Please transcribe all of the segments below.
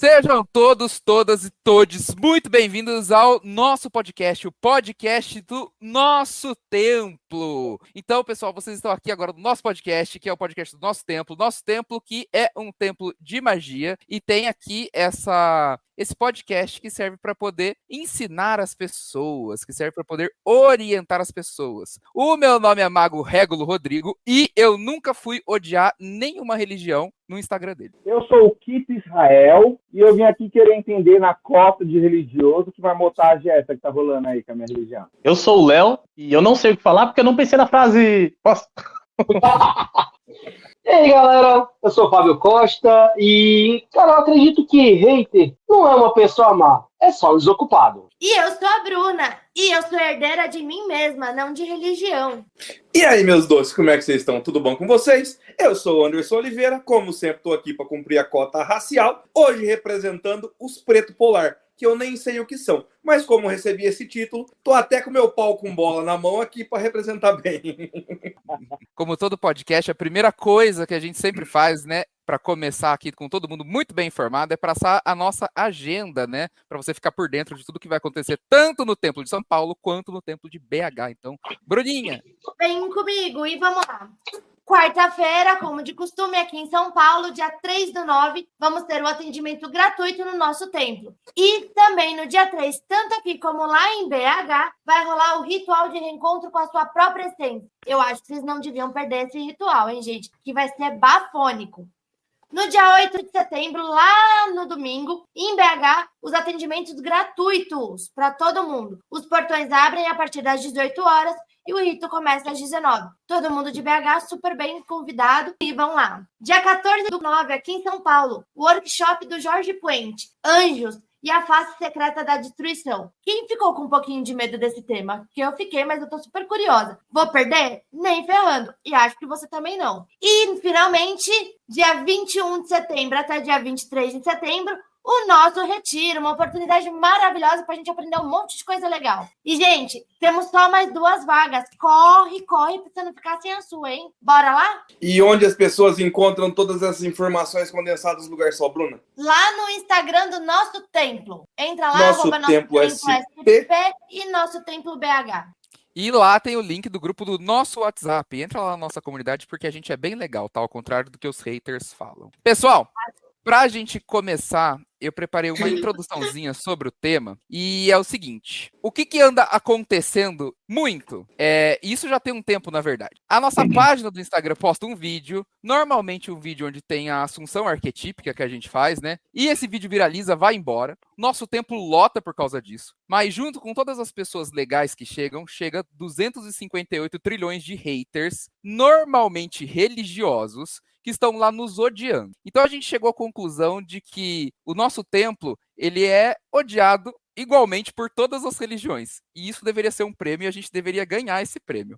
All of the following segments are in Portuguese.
Sejam todos, todas e todes muito bem-vindos ao nosso podcast, o podcast do Nosso Templo. Então, pessoal, vocês estão aqui agora no nosso podcast, que é o podcast do Nosso Templo que é um templo de magia, e tem aqui esse podcast que serve para poder ensinar as pessoas, que serve para poder orientar as pessoas. O meu nome é Mago Régulo Rodrigo e eu nunca fui odiar nenhuma religião no Instagram dele. Eu sou o Kip Israel e eu vim aqui querer entender na cota de religioso que marmotagem é essa que tá rolando aí com a minha religião. Eu sou o Léo e eu não sei o que falar porque eu não pensei na frase. Posso? E aí, galera, eu sou o Fábio Costa e, cara, eu acredito que hater não é uma pessoa má, é só um desocupado. E eu sou a Bruna, e eu sou herdeira de mim mesma, não de religião. E aí, meus doces, como é que vocês estão? Tudo bom com vocês? Eu sou o Anderson Oliveira, como sempre estou aqui para cumprir a cota racial, hoje representando os preto polar, que eu nem sei o que são, mas como recebi esse título, tô até com meu pau com bola na mão aqui para representar bem. Como todo podcast, a primeira coisa que a gente sempre faz, né, para começar aqui com todo mundo muito bem informado, é passar a nossa agenda, né, para você ficar por dentro de tudo que vai acontecer, tanto no Templo de São Paulo, quanto no Templo de BH. Então, Bruninha. Vem comigo e vamos lá. Quarta-feira, como de costume, aqui em São Paulo, dia 3/9, vamos ter o atendimento gratuito no nosso templo. E também no dia 3, tanto aqui como lá em BH, vai rolar o ritual de reencontro com a sua própria essência. Eu acho que vocês não deviam perder esse ritual, hein, gente? Que vai ser bafônico. No dia 8 de setembro, lá no domingo, em BH, os atendimentos gratuitos para todo mundo. Os portões abrem a partir das 18 horas e o rito começa às 19. Todo mundo de BH super bem convidado e vão lá. Dia 14/9, aqui em São Paulo, o workshop do Jorge Puente, Anjos e a face secreta da destruição. Quem ficou com um pouquinho de medo desse tema? Que eu fiquei, mas eu tô super curiosa. Vou perder? Nem ferrando. E acho que você também não. E, finalmente, dia 21 de setembro até dia 23 de setembro, o nosso retiro, uma oportunidade maravilhosa para a gente aprender um monte de coisa legal. E, gente, temos só mais 2 vagas. Corre, corre, pra você não ficar sem a sua, hein? Bora lá? E onde as pessoas encontram todas essas informações condensadas no lugar só, Bruna? Lá no Instagram do Nosso Templo. Entra lá, Nosso Templo SP e Nosso Templo BH. E lá tem o link do grupo do nosso WhatsApp. Entra lá na nossa comunidade porque a gente é bem legal, tá? Ao contrário do que os haters falam. Pessoal, pra gente começar, eu preparei uma introduçãozinha sobre o tema, e é o seguinte: o que anda acontecendo muito? Isso já tem um tempo, na verdade. A nossa página do Instagram posta um vídeo, normalmente um vídeo onde tem a assunção arquetípica que a gente faz, né? E esse vídeo viraliza, vai embora. Nosso templo lota por causa disso. Mas junto com todas as pessoas legais que chega 258 trilhões de haters, normalmente religiosos, que estão lá nos odiando. Então a gente chegou à conclusão de que o nosso templo, ele é odiado igualmente por todas as religiões. E isso deveria ser um prêmio e a gente deveria ganhar esse prêmio.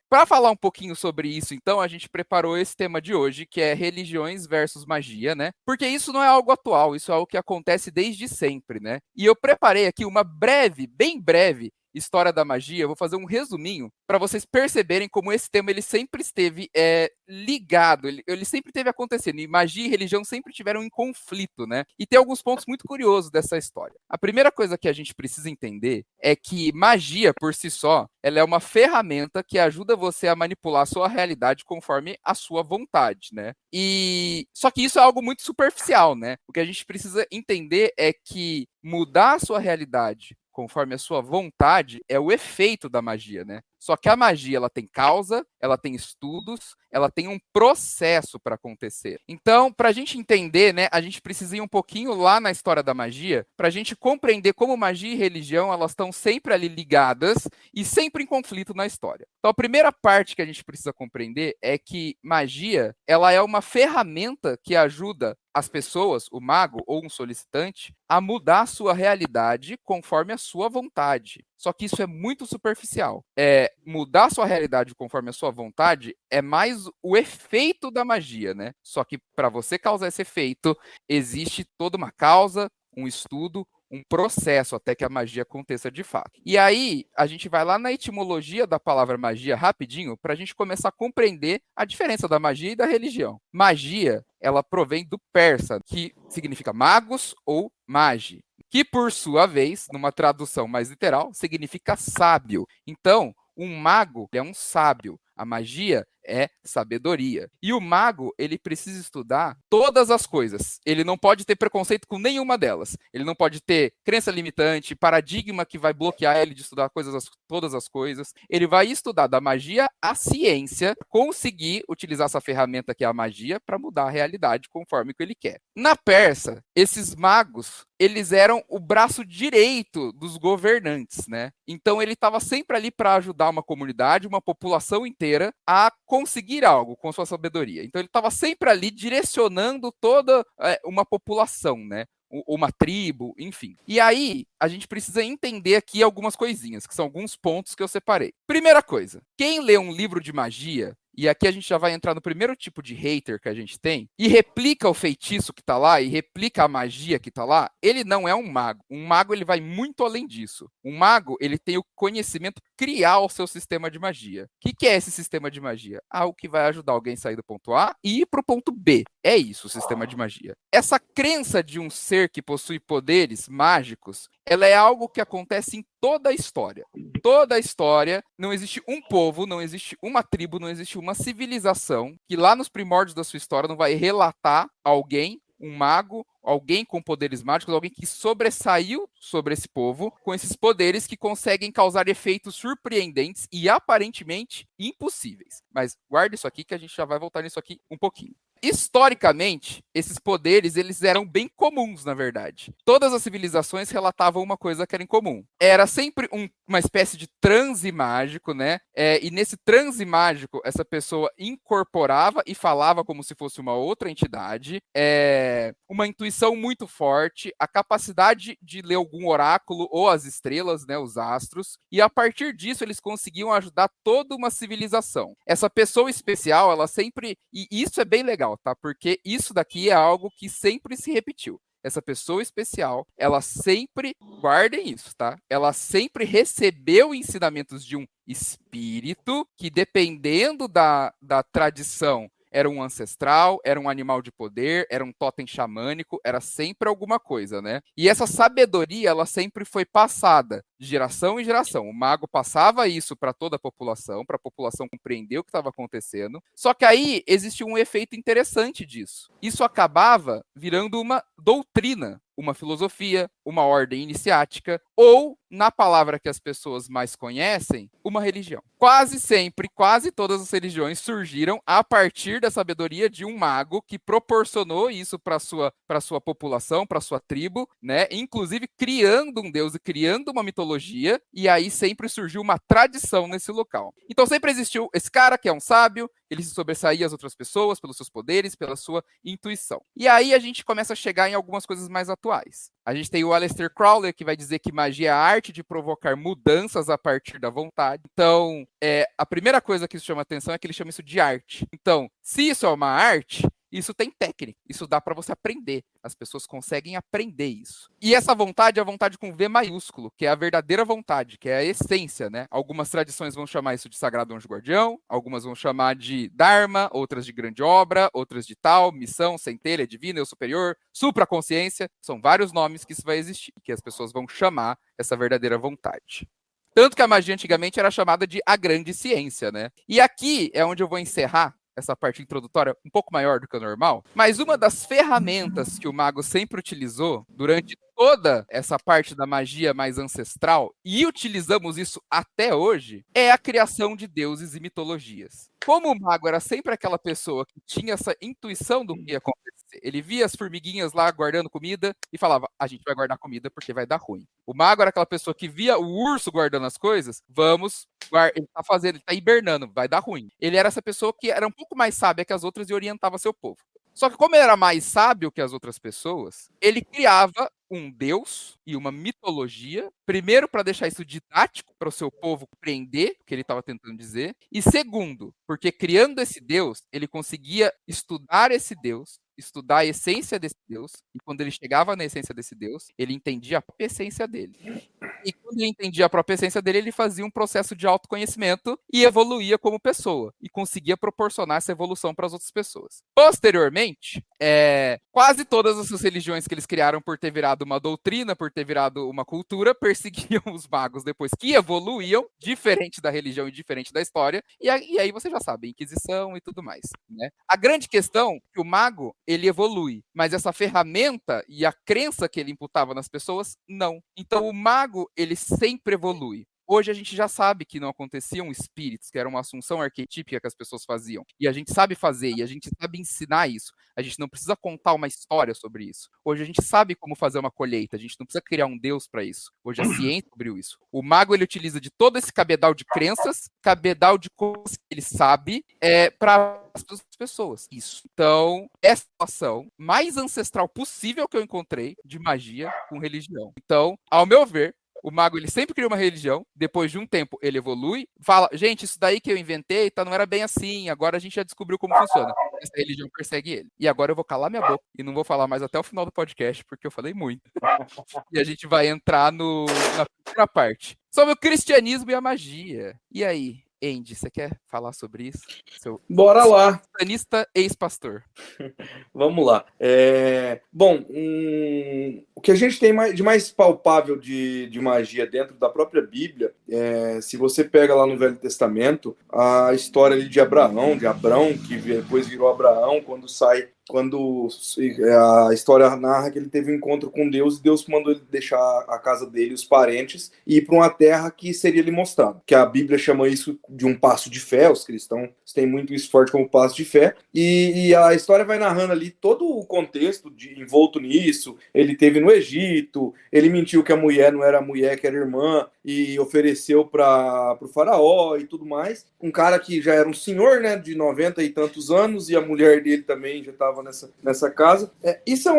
Para falar um pouquinho sobre isso, então, a gente preparou esse tema de hoje, que é religiões versus magia, né? Porque isso não é algo atual, isso é algo que acontece desde sempre, né? E eu preparei aqui uma breve, bem breve, história da magia. Eu vou fazer um resuminho para vocês perceberem como esse tema ele sempre esteve ligado, ele sempre esteve acontecendo, e magia e religião sempre tiveram em conflito, né? E tem alguns pontos muito curiosos dessa história. A primeira coisa que a gente precisa entender é que magia, por si só, ela é uma ferramenta que ajuda você a manipular a sua realidade conforme a sua vontade, né? Só que isso é algo muito superficial, né? O que a gente precisa entender é que mudar a sua realidade conforme a sua vontade, é o efeito da magia, né? Só que a magia, ela tem causa, ela tem estudos, ela tem um processo para acontecer. Então, para a gente entender, né, a gente precisa ir um pouquinho lá na história da magia, para a gente compreender como magia e religião, elas estão sempre ali ligadas e sempre em conflito na história. Então, a primeira parte que a gente precisa compreender é que magia, ela é uma ferramenta que ajuda as pessoas, o mago ou um solicitante, a mudar a sua realidade conforme a sua vontade. Só que isso é muito superficial. Mudar a sua realidade conforme a sua vontade é mais o efeito da magia, né? Só que para você causar esse efeito, existe toda uma causa, um estudo, um processo até que a magia aconteça de fato. E aí, a gente vai lá na etimologia da palavra magia rapidinho para a gente começar a compreender a diferença da magia e da religião. Magia, ela provém do persa, que significa magos ou magi, que por sua vez, numa tradução mais literal, significa sábio. Então, um mago é um sábio. A magia é sabedoria. E o mago, ele precisa estudar todas as coisas. Ele não pode ter preconceito com nenhuma delas. Ele não pode ter crença limitante, paradigma que vai bloquear ele de estudar todas as coisas. Ele vai estudar da magia à ciência, conseguir utilizar essa ferramenta que é a magia para mudar a realidade conforme que ele quer. Na Pérsia, esses magos, eles eram o braço direito dos governantes, né? Então ele estava sempre ali para ajudar uma comunidade, uma população inteira a conseguir algo com sua sabedoria. Então ele estava sempre ali direcionando toda uma população, né? Uma tribo, enfim. E aí, a gente precisa entender aqui algumas coisinhas, que são alguns pontos que eu separei. Primeira coisa, quem lê um livro de magia, e aqui a gente já vai entrar no primeiro tipo de hater que a gente tem, e replica o feitiço que tá lá, e replica a magia que tá lá, ele não é um mago. Um mago, ele vai muito além disso. Um mago, ele tem o conhecimento criar o seu sistema de magia. O que é esse sistema de magia? Algo que vai ajudar alguém a sair do ponto A e ir pro ponto B. É isso, o sistema de magia. Essa crença de um ser que possui poderes mágicos, ela é algo que acontece em toda a história. Toda a história, não existe um povo, não existe uma tribo, não existe uma civilização que lá nos primórdios da sua história não vai relatar alguém, um mago, alguém com poderes mágicos, alguém que sobressaiu sobre esse povo com esses poderes que conseguem causar efeitos surpreendentes e aparentemente impossíveis. Mas guarda isso aqui que a gente já vai voltar nisso aqui um pouquinho. Historicamente, esses poderes eles eram bem comuns, na verdade. Todas as civilizações relatavam uma coisa que era em comum. Era sempre uma espécie de transe mágico, né? E nesse transe mágico, essa pessoa incorporava e falava como se fosse uma outra entidade. Uma intuição muito forte, a capacidade de ler algum oráculo ou as estrelas, né? Os astros. E a partir disso, eles conseguiam ajudar toda uma civilização. Essa pessoa especial, ela sempre... E isso é bem legal, tá? Porque isso daqui é algo que sempre se repetiu. Essa pessoa especial, ela sempre, guardem isso, tá? Ela sempre recebeu ensinamentos de um espírito que, dependendo da tradição, era um ancestral, era um animal de poder, era um totem xamânico, era sempre alguma coisa, né? E essa sabedoria, ela sempre foi passada de geração em geração. O mago passava isso para toda a população, para a população compreender o que estava acontecendo. Só que aí existe um efeito interessante disso. Isso acabava virando uma doutrina, uma filosofia, uma ordem iniciática, ou, na palavra que as pessoas mais conhecem, uma religião. Quase sempre, quase todas as religiões surgiram a partir da sabedoria de um mago que proporcionou isso para sua população, para sua tribo, né? Inclusive criando um deus e criando uma mitologia, e aí sempre surgiu uma tradição nesse local. Então sempre existiu esse cara que é um sábio, ele se sobressaía às outras pessoas pelos seus poderes, pela sua intuição. E aí a gente começa a chegar em algumas coisas mais atuais. A gente tem o Aleister Crowley, que vai dizer que magia é a arte de provocar mudanças a partir da vontade. Então, a primeira coisa que isso chama atenção é que ele chama isso de arte. Então, se isso é uma arte, isso tem técnica, isso dá para você aprender. As pessoas conseguem aprender isso. E essa vontade é a vontade com V maiúsculo, que é a verdadeira vontade, que é a essência, né? Algumas tradições vão chamar isso de sagrado anjo guardião, algumas vão chamar de dharma, outras de grande obra, outras de tal, missão, centelha, divina, eu superior, supraconsciência. São vários nomes que isso vai existir, que as pessoas vão chamar essa verdadeira vontade. Tanto que a magia antigamente era chamada de a grande ciência, né? E aqui é onde eu vou encerrar essa parte introdutória um pouco maior do que o normal, mas uma das ferramentas que o mago sempre utilizou durante toda essa parte da magia mais ancestral, e utilizamos isso até hoje, é a criação de deuses e mitologias. Como o mago era sempre aquela pessoa que tinha essa intuição do que ia acontecer, ele via as formiguinhas lá guardando comida e falava, a gente vai guardar comida porque vai dar ruim. O mago era aquela pessoa que via o urso guardando as coisas, ele tá hibernando, vai dar ruim. Ele era essa pessoa que era um pouco mais sábia que as outras e orientava seu povo. Só que como ele era mais sábio que as outras pessoas, ele criava um deus e uma mitologia, primeiro para deixar isso didático para o seu povo compreender o que ele estava tentando dizer, e segundo, porque criando esse deus, ele conseguia estudar esse deus, estudar a essência desse Deus, e quando ele chegava na essência desse Deus, ele entendia a própria essência dele. E quando ele entendia a própria essência dele, ele fazia um processo de autoconhecimento e evoluía como pessoa, e conseguia proporcionar essa evolução para as outras pessoas. Posteriormente, quase todas essas religiões que eles criaram por ter virado uma doutrina, por ter virado uma cultura, perseguiam os magos depois que evoluíam, diferente da religião e diferente da história, e aí você já sabe, Inquisição e tudo mais, né? A grande questão é que o mago, ele evolui, mas essa ferramenta e a crença que ele imputava nas pessoas, não. Então o mago, ele sempre evolui. Hoje a gente já sabe que não aconteciam espíritos, que era uma assunção arquetípica que as pessoas faziam. E a gente sabe fazer, e a gente sabe ensinar isso. A gente não precisa contar uma história sobre isso. Hoje a gente sabe como fazer uma colheita, a gente não precisa criar um deus para isso. Hoje a ciência descobriu isso. O mago, ele utiliza de todo esse cabedal de crenças, cabedal de coisas que ele sabe, para as pessoas. Isso. Então, essa é a situação mais ancestral possível que eu encontrei de magia com religião. Então, ao meu ver, o mago, ele sempre cria uma religião, depois de um tempo ele evolui, fala, gente, isso daí que eu inventei, não era bem assim, agora a gente já descobriu como funciona. Essa religião persegue ele. E agora eu vou calar minha boca e não vou falar mais até o final do podcast, porque eu falei muito. E a gente vai entrar na primeira parte, sobre o cristianismo e a magia. E aí, Andy, você quer falar sobre isso? Bora lá. Cristianista ex-pastor. Vamos lá. Bom, o que a gente tem de mais palpável de magia dentro da própria Bíblia, se você pega lá no Velho Testamento, a história ali de Abraão, que depois virou Abraão, quando a história narra que ele teve um encontro com Deus, e Deus mandou ele deixar a casa dele, os parentes, e ir para uma terra que seria lhe mostrado. Que a Bíblia chama isso de um passo de fé, os cristãos têm muito isso forte como passo de fé, e a história vai narrando ali todo o contexto envolto nisso. Ele teve no Egito, ele mentiu que a mulher não era a mulher, que era irmã, e ofereceu para o faraó e tudo mais. Um cara que já era um senhor, né, de 90 e tantos anos, e a mulher dele também já estava nessa casa. Isso é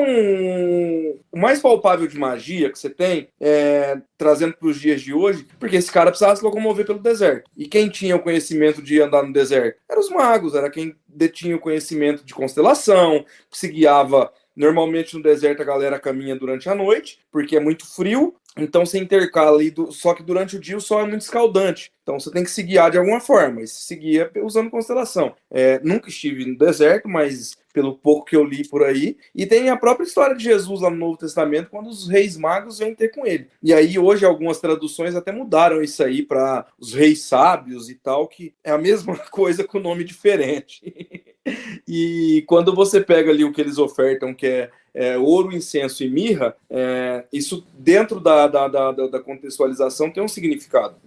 o mais palpável de magia que você tem, trazendo para os dias de hoje, porque esse cara precisava se locomover pelo deserto. E quem tinha o conhecimento de andar no deserto? Eram os magos, era quem detinha o conhecimento de constelação, que se guiava. Normalmente no deserto a galera caminha durante a noite, porque é muito frio, então você intercala ali, só que durante o dia o sol é muito escaldante, então você tem que se guiar de alguma forma, e se guia usando constelação. Nunca estive no deserto, mas pelo pouco que eu li por aí, e tem a própria história de Jesus lá no Novo Testamento, quando os reis magos vêm ter com ele. E aí hoje algumas traduções até mudaram isso aí para os reis sábios e tal, que é a mesma coisa com nome diferente. E quando você pega ali o que eles ofertam, que é ouro, incenso e mirra, isso dentro da contextualização tem um significado.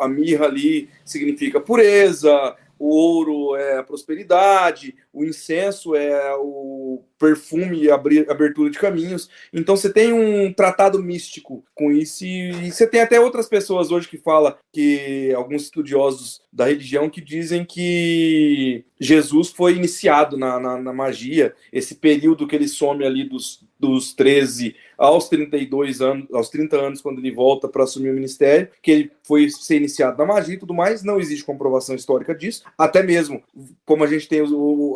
A mirra ali significa pureza, o ouro é a prosperidade, o incenso é o perfume e abertura de caminhos. Então você tem um tratado místico com isso, e você tem até outras pessoas hoje que falam, que alguns estudiosos da religião que dizem que Jesus foi iniciado na magia, esse período que ele some ali dos 13 aos 32 anos, aos 30 anos, quando ele volta para assumir o ministério, que ele foi ser iniciado na magia e tudo mais. Não existe comprovação histórica disso, até mesmo, como a gente tem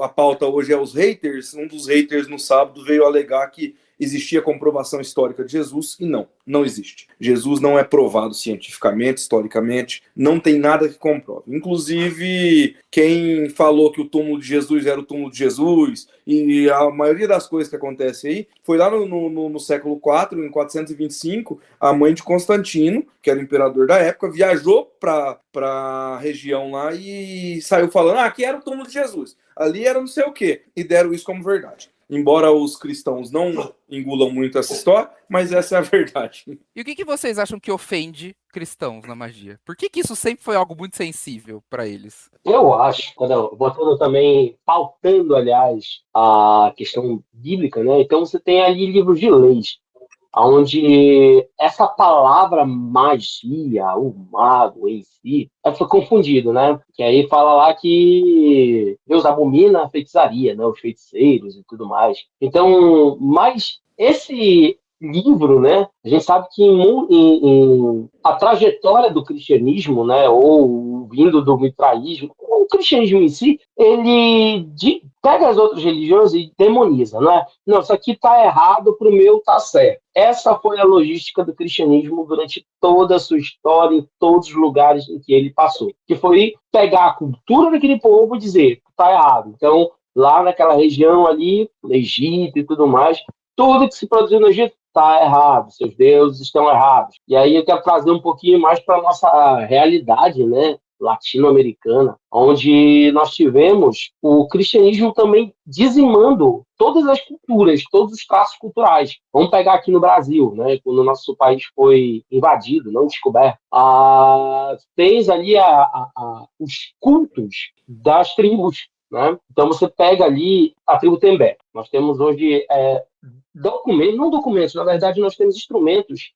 a pauta hoje os haters, um dos haters no sábado veio alegar que existia comprovação histórica de Jesus, e não existe. Jesus não é provado cientificamente, historicamente, não tem nada que comprove. Inclusive, quem falou que o túmulo de Jesus era o túmulo de Jesus, e a maioria das coisas que acontece aí, foi lá no século IV, em 425, a mãe de Constantino, que era o imperador da época, viajou para a região lá e saiu falando, aqui era o túmulo de Jesus, ali era não sei o quê, e deram isso como verdade. Embora os cristãos não engulam muito essa história, mas essa é a verdade. E o que vocês acham que ofende cristãos na magia? Por que isso sempre foi algo muito sensível para eles? Eu acho, botando também, pautando, aliás, a questão bíblica, né? Então você tem ali livros de leis, onde essa palavra magia, o mago em si, foi confundido, né? Que aí fala lá que Deus abomina a feitiçaria, né? Os feiticeiros e tudo mais. Então, mas esse livro, né? A gente sabe que a trajetória do cristianismo, né, ou vindo do mitraísmo, o cristianismo em si, ele pega as outras religiões e demoniza, não é? Não, isso aqui está errado, para o meu tá certo. Essa foi a logística do cristianismo durante toda a sua história, em todos os lugares em que ele passou. Que foi pegar a cultura daquele povo e dizer, está errado. Então, lá naquela região ali, no Egito e tudo mais, tudo que se produziu no Egito está errado, seus deuses estão errados. E aí eu quero trazer um pouquinho mais para a nossa realidade, né, latino-americana, onde nós tivemos o cristianismo também dizimando todas as culturas, todos os traços culturais. Vamos pegar aqui no Brasil, né, quando o nosso país foi invadido, não descoberto, fez ali os cultos das tribos, né? Então você pega ali a tribo Tembé. Nós temos hoje documentos, na verdade nós temos instrumentos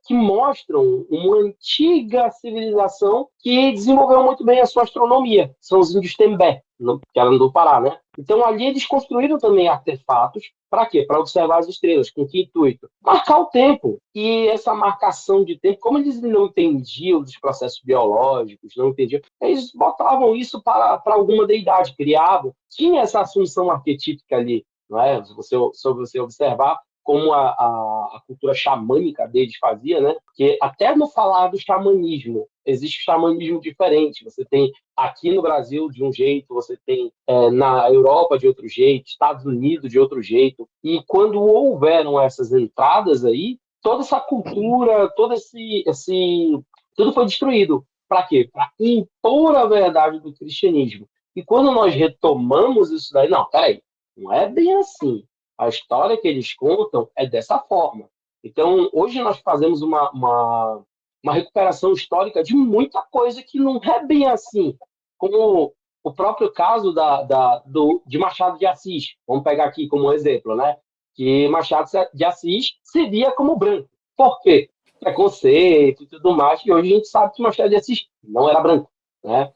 que mostram uma antiga civilização que desenvolveu muito bem a sua astronomia. São os índios Tembé, que eram do Pará, né? Então ali eles construíram também artefatos. Para quê? Para observar as estrelas. Com que intuito? Marcar o tempo. E essa marcação de tempo, como eles não entendiam dos processos biológicos, não entendiam, eles botavam isso para alguma deidade, criavam. Tinha essa assunção arquetípica ali, não é? Se você observar como a cultura xamânica deles fazia, né? Porque até no falar do xamanismo, existe xamanismo diferente. Você tem aqui no Brasil de um jeito, você tem na Europa de outro jeito, Estados Unidos de outro jeito. E quando houveram essas entradas aí, toda essa cultura, todo tudo foi destruído. Para quê? Para impor a verdade do cristianismo. E quando nós retomamos isso daí, não, peraí, não é bem assim. A história que eles contam é dessa forma. Então, hoje nós fazemos uma recuperação histórica de muita coisa que não é bem assim. Como o próprio caso de Machado de Assis. Vamos pegar aqui como exemplo, né? Que Machado de Assis se via como branco. Por quê? Preconceito e tudo mais. E hoje a gente sabe que Machado de Assis não era branco, né?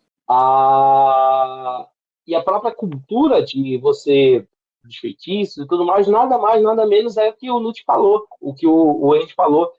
E a própria cultura de você dos feitiços e tudo mais, nada mais, nada menos é o que o Lute falou, o que o Ed falou.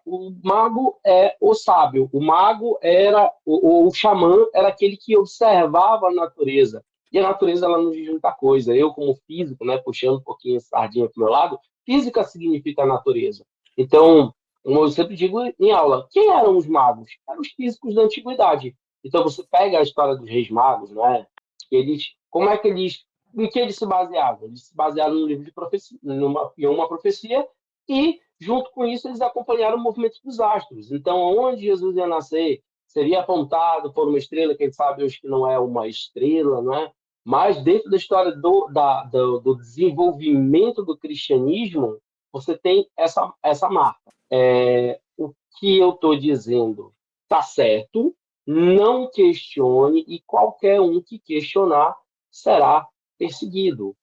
O mago é o sábio, o mago era, o xamã era aquele que observava a natureza, e a natureza ela nos diz muita coisa. Eu, como físico, né, puxando um pouquinho a sardinha para o meu lado, física significa natureza. Então, como eu sempre digo em aula, quem eram os magos? Eram os físicos da antiguidade. Então, você pega a história dos reis magos, né? Em que eles se baseavam? Eles se basearam num livro de profecia, em uma profecia, e, junto com isso, eles acompanharam o movimento dos astros. Então, onde Jesus ia nascer seria apontado por uma estrela, que a gente sabe hoje que não é uma estrela, não é? Mas, dentro da história do desenvolvimento do cristianismo, você tem essa marca. O que eu estou dizendo está certo, não questione, e qualquer um que questionar será perseguido.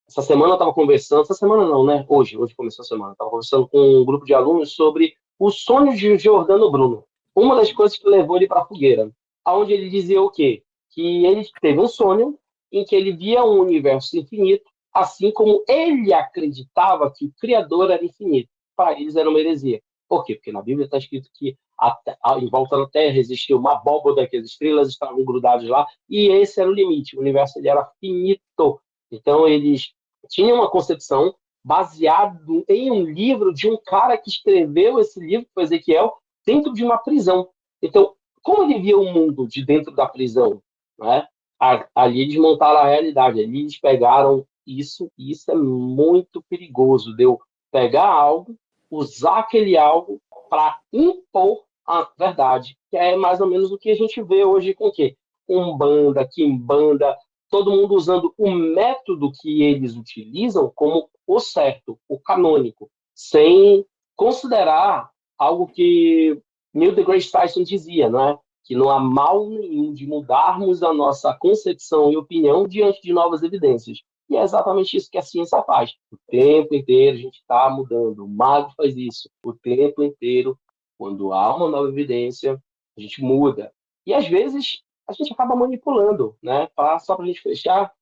Essa semana eu estava conversando, essa semana não, né? Hoje começou a semana, estava conversando com um grupo de alunos sobre o sonho de Giordano Bruno. Uma das coisas que levou ele para a fogueira, onde ele dizia o quê? Que ele teve um sonho em que ele via um universo infinito, assim como ele acreditava que o Criador era infinito. Para eles era uma heresia. Por quê? Porque na Bíblia está escrito que em volta da Terra existia uma abóboda, que as estrelas estavam grudadas lá, e esse era o limite. O universo ele era finito. Então, eles tinham uma concepção baseada em um livro de um cara que escreveu esse livro, que foi Ezequiel, dentro de uma prisão. Então, como ele via o mundo de dentro da prisão? Né? Ali eles montaram a realidade, ali eles pegaram isso, e isso é muito perigoso, de eu pegar algo, usar aquele algo para impor a verdade, que é mais ou menos o que a gente vê hoje com o quê? Umbanda, quimbanda, todo mundo usando o método que eles utilizam como o certo, o canônico, sem considerar algo que Neil deGrasse Tyson dizia, não é? Que não há mal nenhum de mudarmos a nossa concepção e opinião diante de novas evidências. E é exatamente isso que a ciência faz. O tempo inteiro a gente está mudando. O mago faz isso. O tempo inteiro, quando há uma nova evidência, a gente muda. E às vezes a gente acaba manipulando, né? Só para a gente fechar,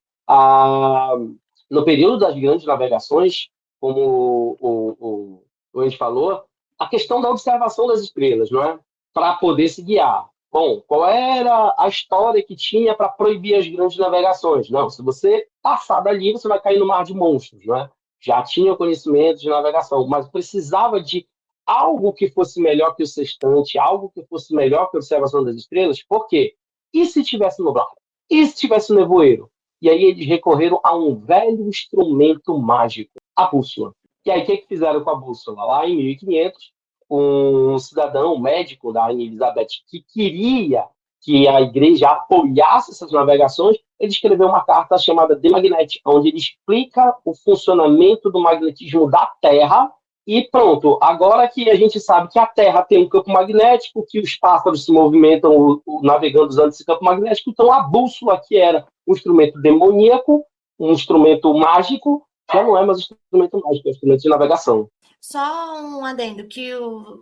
no período das grandes navegações, como a gente falou, a questão da observação das estrelas, não é? Para poder se guiar. Bom, qual era a história que tinha para proibir as grandes navegações? Não, se você passar dali, você vai cair no mar de monstros, não é? Já tinha conhecimento de navegação, mas precisava de algo que fosse melhor que o sextante, algo que fosse melhor que a observação das estrelas. Por quê? E se tivesse nublado? E se tivesse nevoeiro? E aí eles recorreram a um velho instrumento mágico, a bússola. E aí o que fizeram com a bússola? Lá em 1500, um cidadão, um médico da Rainha Elizabeth, que queria que a igreja apoiasse essas navegações, ele escreveu uma carta chamada De Magnete, onde ele explica o funcionamento do magnetismo da Terra. E pronto, agora que a gente sabe que a Terra tem um campo magnético, que os pássaros se movimentam navegando usando esse campo magnético, então a bússola, que era um instrumento demoníaco, um instrumento mágico, já não é mais um instrumento mágico, é um instrumento de navegação. Só um adendo, que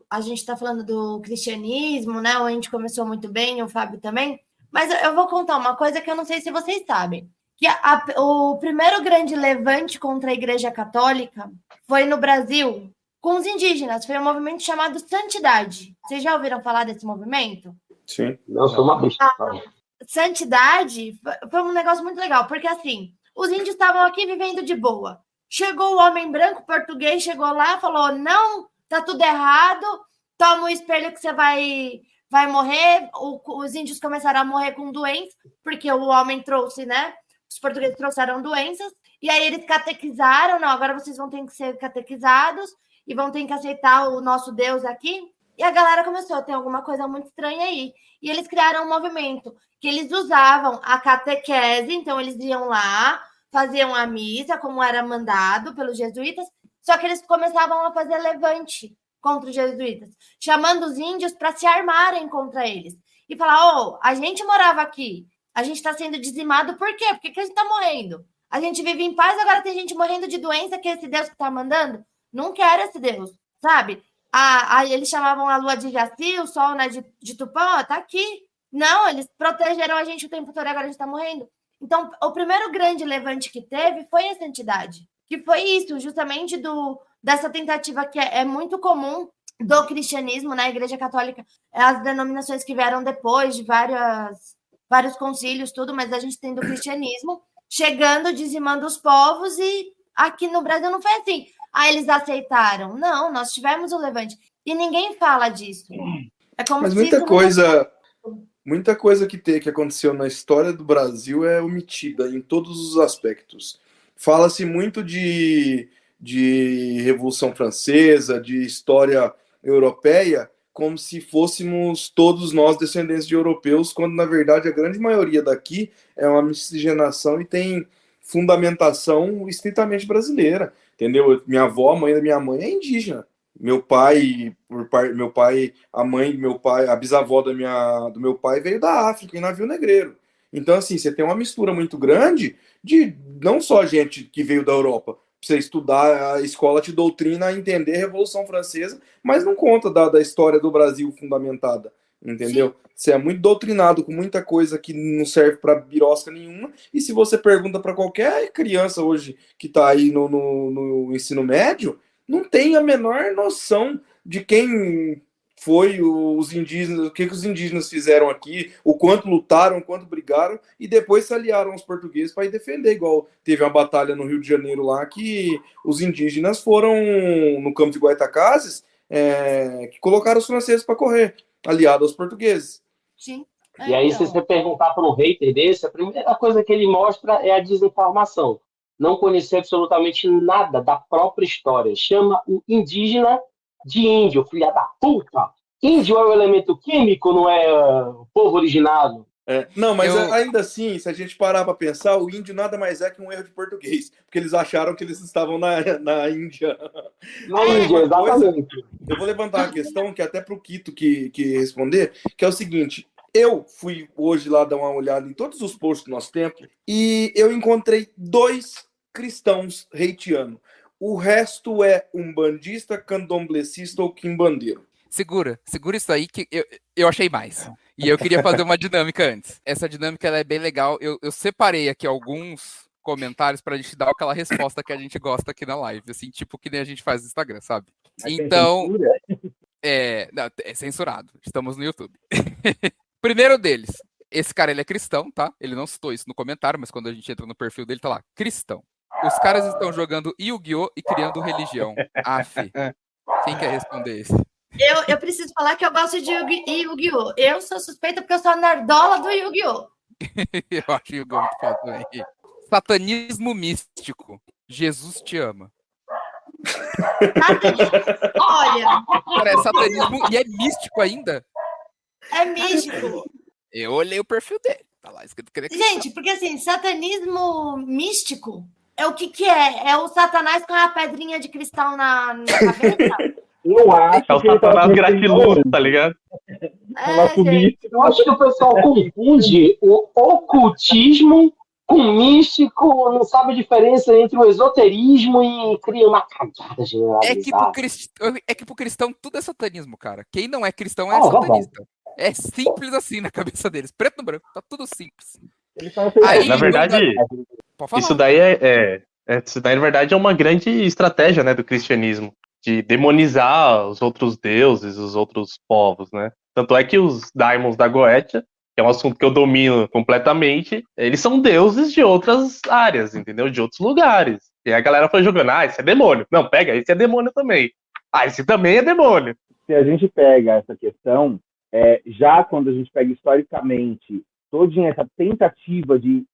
a gente está falando do cristianismo, né? A gente começou muito bem, o Fábio também, mas eu vou contar uma coisa que eu não sei se vocês sabem. Que o primeiro grande levante contra a Igreja Católica foi no Brasil, com os indígenas. Foi um movimento chamado Santidade. Vocês já ouviram falar desse movimento? Sim. Não, sou uma besta. Santidade foi um negócio muito legal, porque assim, os índios estavam aqui vivendo de boa. Chegou o homem branco, português, chegou lá, falou, não, tá tudo errado, toma o espelho que você vai morrer. Os índios começaram a morrer com doenças, porque o homem trouxe, né? Os portugueses trouxeram doenças, e aí eles catequizaram, não, agora vocês vão ter que ser catequizados e vão ter que aceitar o nosso Deus aqui. E a galera começou a ter alguma coisa muito estranha aí. E eles criaram um movimento que eles usavam a catequese, então eles iam lá, faziam a missa, como era mandado pelos jesuítas, só que eles começavam a fazer levante contra os jesuítas, chamando os índios para se armarem contra eles. E falar, a gente morava aqui, a gente está sendo dizimado, por quê? Por que a gente está morrendo? A gente vive em paz, agora tem gente morrendo de doença, que é esse Deus que está mandando? Não quero esse Deus, sabe? Aí eles chamavam a lua de Jaci, o sol, né, de Tupã, tá aqui. Não, eles protegeram a gente o tempo todo, agora a gente está morrendo. Então, o primeiro grande levante que teve foi a santidade, que foi isso, justamente dessa tentativa que é muito comum do cristianismo, na Igreja Católica, as denominações que vieram depois de vários concílios, tudo, mas a gente tem do cristianismo, chegando, dizimando os povos, e aqui no Brasil não foi assim. Eles aceitaram. Não, nós tivemos o levante. E ninguém fala disso. É como Mas se muita coisa que aconteceu na história do Brasil é omitida em todos os aspectos. Fala-se muito de Revolução Francesa, de história europeia, como se fôssemos todos nós descendentes de europeus, quando na verdade a grande maioria daqui é uma miscigenação e tem fundamentação estritamente brasileira, entendeu? Minha avó, a mãe da minha mãe, é indígena. Meu pai, a mãe do meu pai, a bisavó do meu pai veio da África, em navio negreiro. Então, assim, você tem uma mistura muito grande de não só gente que veio da Europa. Você estudar, a escola te doutrina a entender a Revolução Francesa, mas não conta da história do Brasil fundamentada, entendeu? Sim. Você é muito doutrinado com muita coisa que não serve para birosca nenhuma, e se você pergunta para qualquer criança hoje que está aí no ensino médio, não tem a menor noção de quem foi os indígenas, o que os indígenas fizeram aqui, o quanto lutaram, o quanto brigaram, e depois se aliaram aos portugueses para ir defender, igual teve uma batalha no Rio de Janeiro lá, que os indígenas foram no campo de Goytacazes, que colocaram os franceses para correr, aliados aos portugueses. Sim. E aí, se você perguntar para um hater desse, a primeira coisa que ele mostra é a desinformação. Não conhecer absolutamente nada da própria história. Chama o indígena de índio, filha da puta. Índio é o elemento químico, não é o povo originado. Não, mas ainda assim, se a gente parar para pensar, o índio nada mais é que um erro de português, porque eles acharam que eles estavam na Índia. Na Índia, exatamente. Eu vou levantar uma questão que até para o Quito que responder, que é o seguinte: eu fui hoje lá dar uma olhada em todos os posts do nosso templo e eu encontrei 2 cristãos haitianos. O resto é umbandista, candomblecista ou quimbandeiro. Segura isso aí que eu achei mais. E eu queria fazer uma dinâmica antes. Essa dinâmica ela é bem legal. Eu separei aqui alguns comentários pra gente dar aquela resposta que a gente gosta aqui na live, assim, tipo que nem a gente faz no Instagram, sabe? Mas tem Então, censura? não, é censurado. Estamos no YouTube. Primeiro deles, esse cara, ele é cristão, tá? Ele não citou isso no comentário, mas quando a gente entra no perfil dele, tá lá, cristão. Os caras estão jogando Yu-Gi-Oh! E criando religião. Aff. Quem quer responder esse? Eu preciso falar que eu gosto de Yu-Gi-Oh! Eu sou suspeita porque eu sou a nerdola do Yu-Gi-Oh! Eu acho Yu-Gi-Oh! Muito foda também. Satanismo místico. Jesus te ama. Olha, Cara, é satanismo e é místico ainda. é místico. Eu olhei o perfil dele. Tá lá escrito que ele é cristão. Gente, porque assim, satanismo místico é o que é? É o Satanás com a pedrinha de cristal na cabeça? Eu acho É o que ele tava Satanás pensando gratiluz, tá ligado? no nosso gente. místico. Eu acho que o pessoal confunde o ocultismo com místico, não sabe a diferença entre o esoterismo e cria uma cagada generalizada. É que pro cristão tudo é satanismo, cara. Quem não é cristão é Ah, satanista. É simples assim na cabeça deles. Preto no branco, tá tudo simples. Ele tava Aí, Na verdade, Pode falar. isso daí isso daí, na verdade, é uma grande estratégia, né, do cristianismo, de demonizar os outros deuses, os outros povos, né? Tanto é que os daimons da Goetia, que é um assunto que eu domino completamente, eles são deuses de outras áreas, entendeu? De outros lugares. E a galera foi jogando, esse é demônio. Não, pega, esse é demônio também. Esse também é demônio. Se a gente pega essa questão, já quando a gente pega historicamente toda essa tentativa de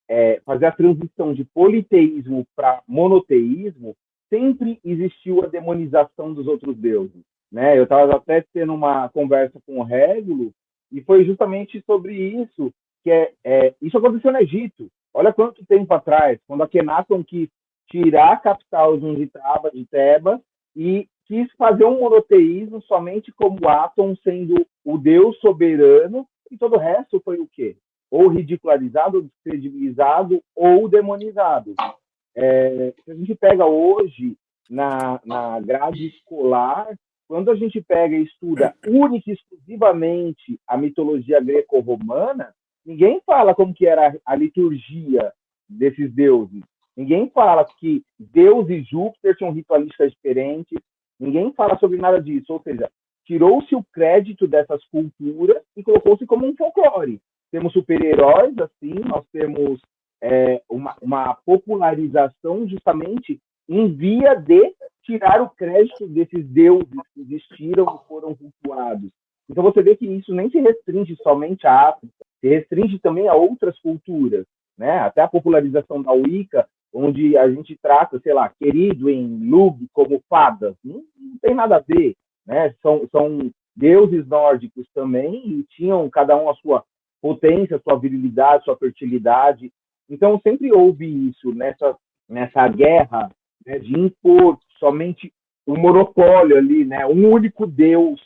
fazer a transição de politeísmo para monoteísmo, sempre existiu a demonização dos outros deuses, né? Eu estava até tendo uma conversa com o Régulo e foi justamente sobre isso, que isso aconteceu no Egito. Olha quanto tempo atrás, quando Akhenaton quis tirar a capital de Tebas, e quis fazer um monoteísmo somente como Atom sendo o deus soberano, e todo o resto foi o quê? Ou ridicularizado, ou descredibilizado, ou demonizado. Se a gente pega hoje na grade escolar, quando a gente pega e estuda única e exclusivamente a mitologia greco-romana, ninguém fala como que era a liturgia desses deuses. Ninguém fala que Deus e Júpiter tinham ritualistas diferentes. Ninguém fala sobre nada disso. Ou seja, tirou-se o crédito dessas culturas e colocou-se como um folclore. Temos super-heróis, assim, nós temos uma popularização justamente em via de tirar o crédito desses deuses que existiram e foram cultuados. Então você vê que isso nem se restringe somente à África, se restringe também a outras culturas, né? Até a popularização da Wicca, onde a gente trata, sei lá, querido em Lug como fadas, não tem nada a ver, né? São deuses nórdicos também e tinham cada um a sua potência, sua virilidade, sua fertilidade. Então sempre houve isso nessa guerra, né, de impor somente um monopólio ali, né, um único Deus.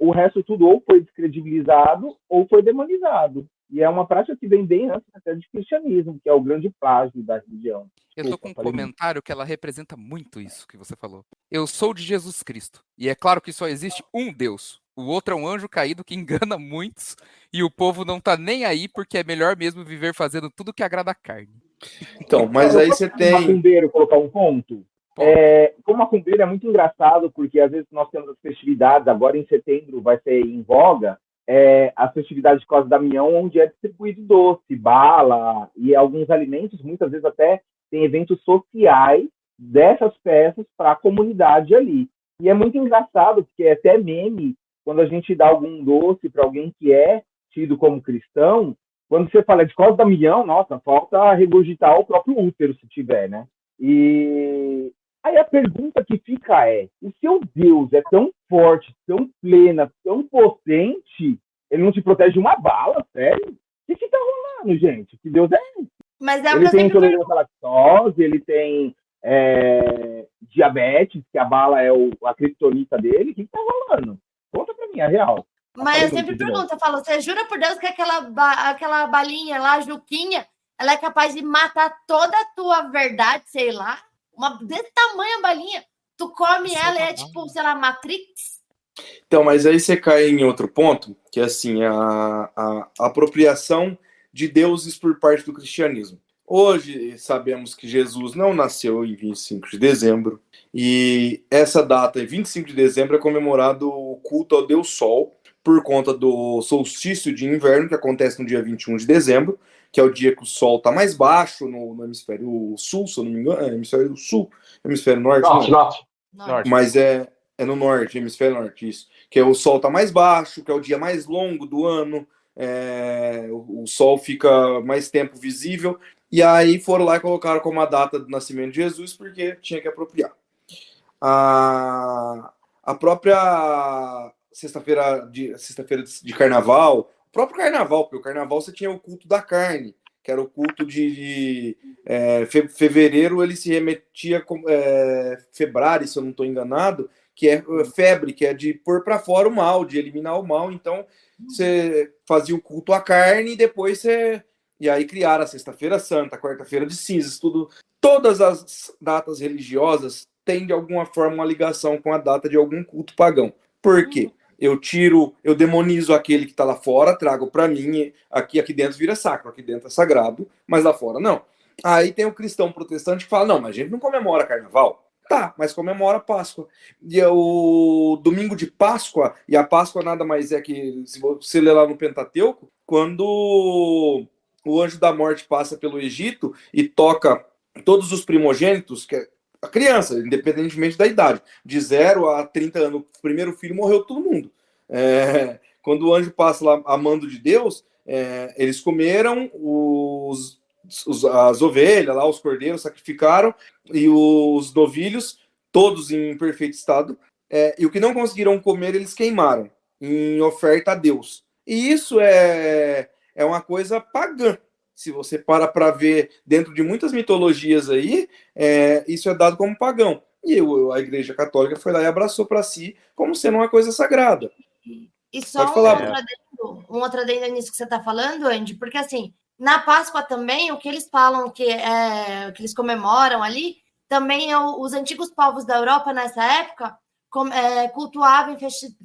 O resto tudo ou foi descredibilizado ou foi demonizado. E é uma prática que vem bem antes até de cristianismo, que é o grande plágio da religião. Eu tô com um comentário que ela representa muito isso que você falou. Eu sou de Jesus Cristo. E é claro que só existe um Deus. O outro é um anjo caído que engana muitos. E o povo não tá nem aí porque é melhor mesmo viver fazendo tudo que agrada a carne. Então, mas aí você tem... Macumbeiro colocar um ponto? Como macumbeiro é muito engraçado, porque às vezes nós temos as festividades, agora em setembro vai ser em voga, as festividades de Cosme Damião, onde é distribuído doce, bala e alguns alimentos, muitas vezes até tem eventos sociais dessas peças para a comunidade ali. E é muito engraçado, porque é até meme, quando a gente dá algum doce para alguém que é tido como cristão, quando você fala de Cosme Damião, nossa, falta regurgitar o próprio útero, se tiver, né? E aí a pergunta que fica o seu Deus é tão forte, tão plena, tão potente, ele não te protege de uma bala, sério? O que tá rolando, gente? Que Deus é esse? Mas ele tem intolerância à lactose, ele tem diabetes, que a bala é a criptonita dele. O que tá rolando? Conta pra mim, a real. Mas eu sempre pergunto, eu falo, você jura por Deus que aquela balinha lá, Juquinha, ela é capaz de matar toda a tua verdade, sei lá? Desse tamanho a balinha. Tu come ela e é tipo, sei lá, Matrix? Então, mas aí você cai em outro ponto, que é assim, a apropriação de deuses por parte do cristianismo. Hoje sabemos que Jesus não nasceu em 25 de dezembro, e essa data, em 25 de dezembro, é comemorado o culto ao Deus Sol, por conta do solstício de inverno, que acontece no dia 21 de dezembro, que é o dia que o Sol está mais baixo no hemisfério sul, se eu não me engano, hemisfério sul, hemisfério norte, Norte. mas é no norte, hemisfério norte, isso, que é o Sol está mais baixo, que é o dia mais longo do ano, o Sol fica mais tempo visível, e aí foram lá e colocaram como a data do nascimento de Jesus, porque tinha que apropriar. A própria sexta-feira de carnaval, o próprio carnaval, porque o carnaval você tinha o culto da carne, que era o culto de fevereiro, ele se remetia com febrário, se eu não estou enganado, que é febre, que é de pôr para fora o mal, de eliminar o mal. Então você fazia o culto à carne e depois e aí criaram a Sexta-feira Santa, a Quarta-feira de Cinzas, tudo. Todas as datas religiosas têm de alguma forma uma ligação com a data de algum culto pagão. Por quê? Eu demonizo aquele que está lá fora, trago para mim, aqui dentro vira sacro, aqui dentro é sagrado, mas lá fora não. Aí tem o cristão protestante que fala, não, mas a gente não comemora carnaval. Tá, mas comemora Páscoa. E é o domingo de Páscoa, e a Páscoa nada mais é que, se você ler lá no Pentateuco, quando o anjo da morte passa pelo Egito e toca todos os primogênitos, que é a criança, independentemente da idade, de 0 a 30 anos, o primeiro filho morreu todo mundo. Quando o anjo passa lá a mando de Deus, eles comeram as ovelhas, lá, os cordeiros sacrificaram, e os novilhos, todos em perfeito estado, e o que não conseguiram comer, eles queimaram em oferta a Deus. E isso é uma coisa pagã. Se você para ver dentro de muitas mitologias aí, isso é dado como pagão. E a Igreja Católica foi lá e abraçou para si como sendo uma coisa sagrada. E só um outro adendo nisso que você está falando, Andy, porque assim, na Páscoa também, o que eles falam que eles comemoram ali, também os antigos povos da Europa nessa época cultuavam e